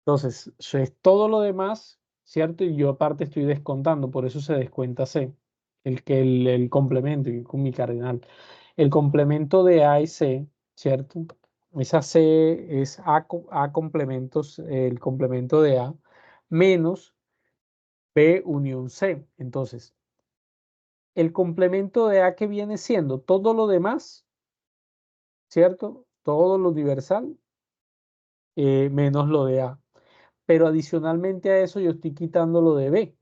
Entonces, es todo lo demás, ¿cierto? Y yo aparte estoy descontando, por eso se descuenta C, el complemento, y con mi cardinal. El complemento de A y C, ¿cierto? Esa C es A complementos, el complemento de A, menos B unión C. Entonces, el complemento de A que viene siendo todo lo demás, ¿cierto? Todo lo universal, menos lo de A. Pero adicionalmente a eso yo estoy quitando lo de B,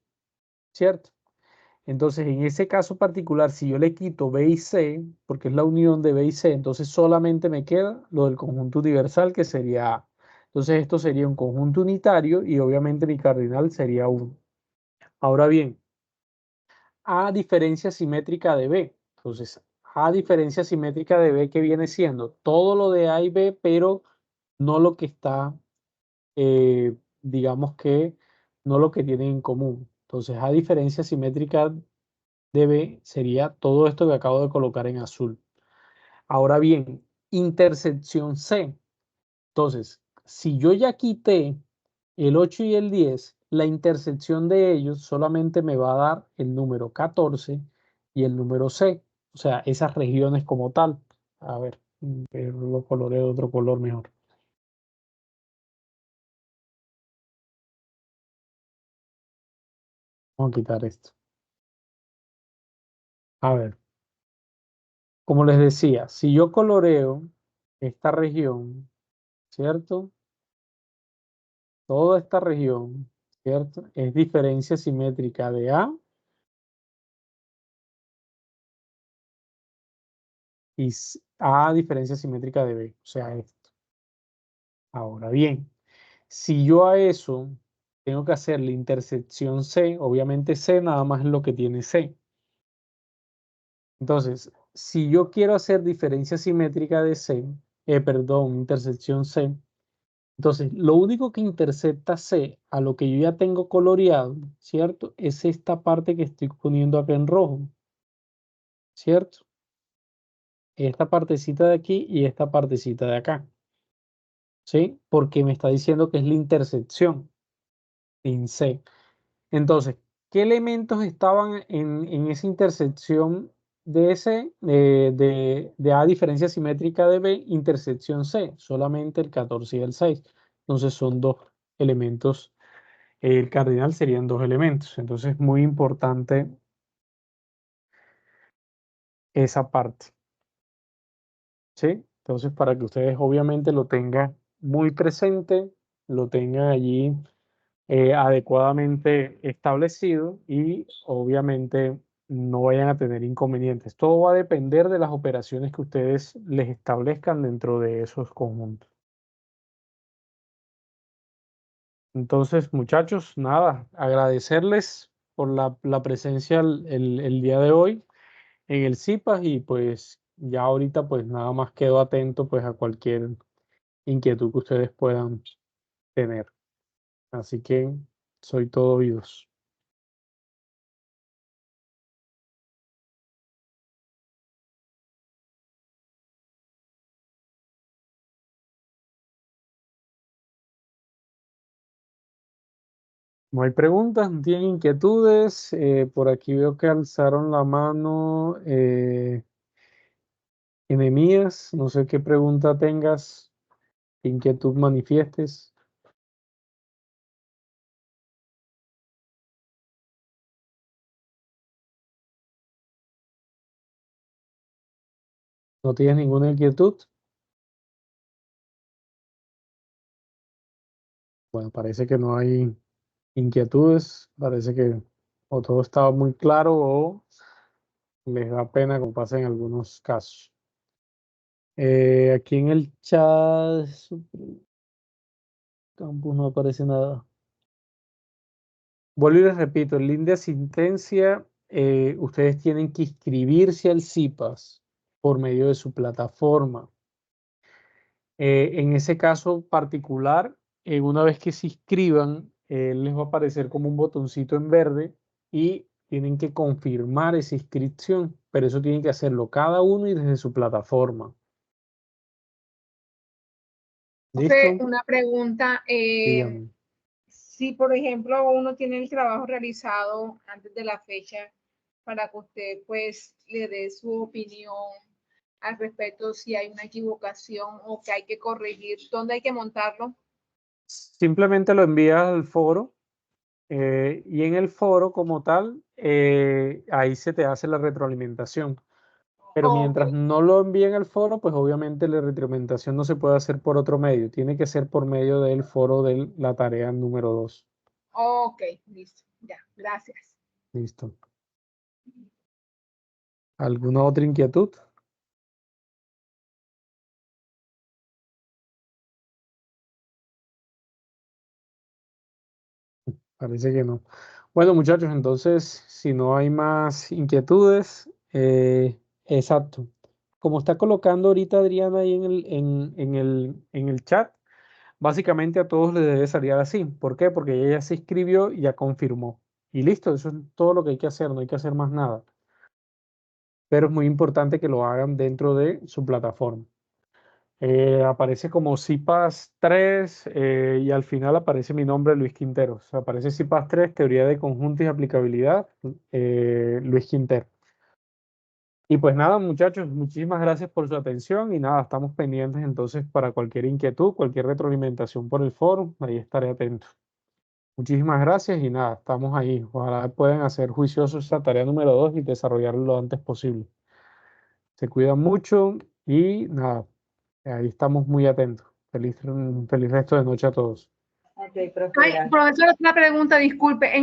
¿cierto? Entonces, en ese caso particular, si yo le quito B y C, porque es la unión de B y C, entonces solamente me queda lo del conjunto universal, que sería A. Entonces, esto sería un conjunto unitario y obviamente mi cardinal sería 1. Ahora bien, A diferencia simétrica de B. Entonces, A diferencia simétrica de B, que viene siendo todo lo de A y B, pero no lo que está, digamos que, no lo que tienen en común. Entonces, A diferencia simétrica de B sería todo esto que acabo de colocar en azul. Ahora bien, intersección C. Entonces, si yo ya quité el 8 y el 10, la intersección de ellos solamente me va a dar el número 14 y el número C. O sea, esas regiones como tal. A ver, lo coloreo de otro color mejor. Vamos a quitar esto. A ver, como les decía, si yo coloreo esta región, ¿cierto? Toda esta región, ¿cierto? Es diferencia simétrica de A y A diferencia simétrica de B, o sea, esto. Ahora bien, si yo a eso tengo que hacer la intersección C, obviamente C nada más es lo que tiene C. Entonces, si yo quiero hacer diferencia simétrica de C, perdón, intersección C, entonces lo único que intercepta C a lo que yo ya tengo coloreado, ¿cierto? Es esta parte que estoy poniendo acá en rojo, ¿cierto? Esta partecita de aquí y esta partecita de acá, ¿sí? Porque me está diciendo que es la intersección en C. Entonces, ¿qué elementos estaban en esa intersección de C, de A diferencia simétrica de B, intersección C? Solamente el 14 y el 6. Entonces son dos elementos. El cardinal serían dos elementos. Entonces, muy importante esa parte, ¿sí? Entonces, para que ustedes obviamente lo tengan muy presente, lo tengan allí adecuadamente establecido y obviamente no vayan a tener inconvenientes. Todo va a depender de las operaciones que ustedes les establezcan dentro de esos conjuntos. Entonces, muchachos, nada, agradecerles por la presencia el día de hoy en el CIPAS y pues ya ahorita pues nada más quedo atento pues a cualquier inquietud que ustedes puedan tener. Así que soy todo oídos. No hay preguntas, no tienen inquietudes. Por aquí veo que alzaron la mano Enemías. No sé qué pregunta tengas, qué inquietud manifiestes. ¿No tienes ninguna inquietud? Bueno, parece que no hay inquietudes. Parece que o todo estaba muy claro o les da pena como pasa en algunos casos. Aquí en el chat campus no aparece nada. Vuelvo y les repito, el link de asistencia, ustedes tienen que inscribirse al CIPAS por medio de su plataforma. En ese caso particular, una vez que se inscriban, les va a aparecer como un botoncito en verde y tienen que confirmar esa inscripción, pero eso tienen que hacerlo cada uno y desde su plataforma. Profe, ¿Listo? una pregunta. Díganme. Si, por ejemplo, uno tiene el trabajo realizado antes de la fecha, para que usted pues le dé su opinión al respecto si hay una equivocación o que hay que corregir, ¿dónde hay que montarlo? Simplemente lo envías al foro y en el foro como tal, ahí se te hace la retroalimentación. Pero Ok, mientras no lo envíen al foro, pues obviamente la retroalimentación no se puede hacer por otro medio. Tiene que ser por medio del foro de la tarea número 2. ok, listo, ya, gracias. Listo. ¿Alguna otra inquietud? Parece que no. Bueno, muchachos, entonces, si no hay más inquietudes, exacto. Como está colocando ahorita Adriana ahí en el chat, básicamente a todos les debe salir así. ¿Por qué? Porque ella ya se inscribió y ya confirmó. Y listo, eso es todo lo que hay que hacer, no hay que hacer más nada. pero es muy importante que lo hagan dentro de su plataforma. Aparece como CIPAS 3 y al final aparece mi nombre, Luis Quintero. O sea, aparece CIPAS 3, Teoría de Conjuntos y Aplicabilidad, Luis Quintero. Y pues nada, muchachos, muchísimas gracias por su atención y nada, estamos pendientes entonces para cualquier inquietud, cualquier retroalimentación por el foro, ahí estaré atento. Muchísimas gracias y nada, estamos ahí. Ojalá puedan hacer juiciosos esa tarea número 2 y desarrollarlo lo antes posible. Se cuidan mucho y nada, ahí estamos muy atentos. Feliz resto de noche a todos. Ok, profe, Ay, gracias. profesor, una pregunta, disculpe.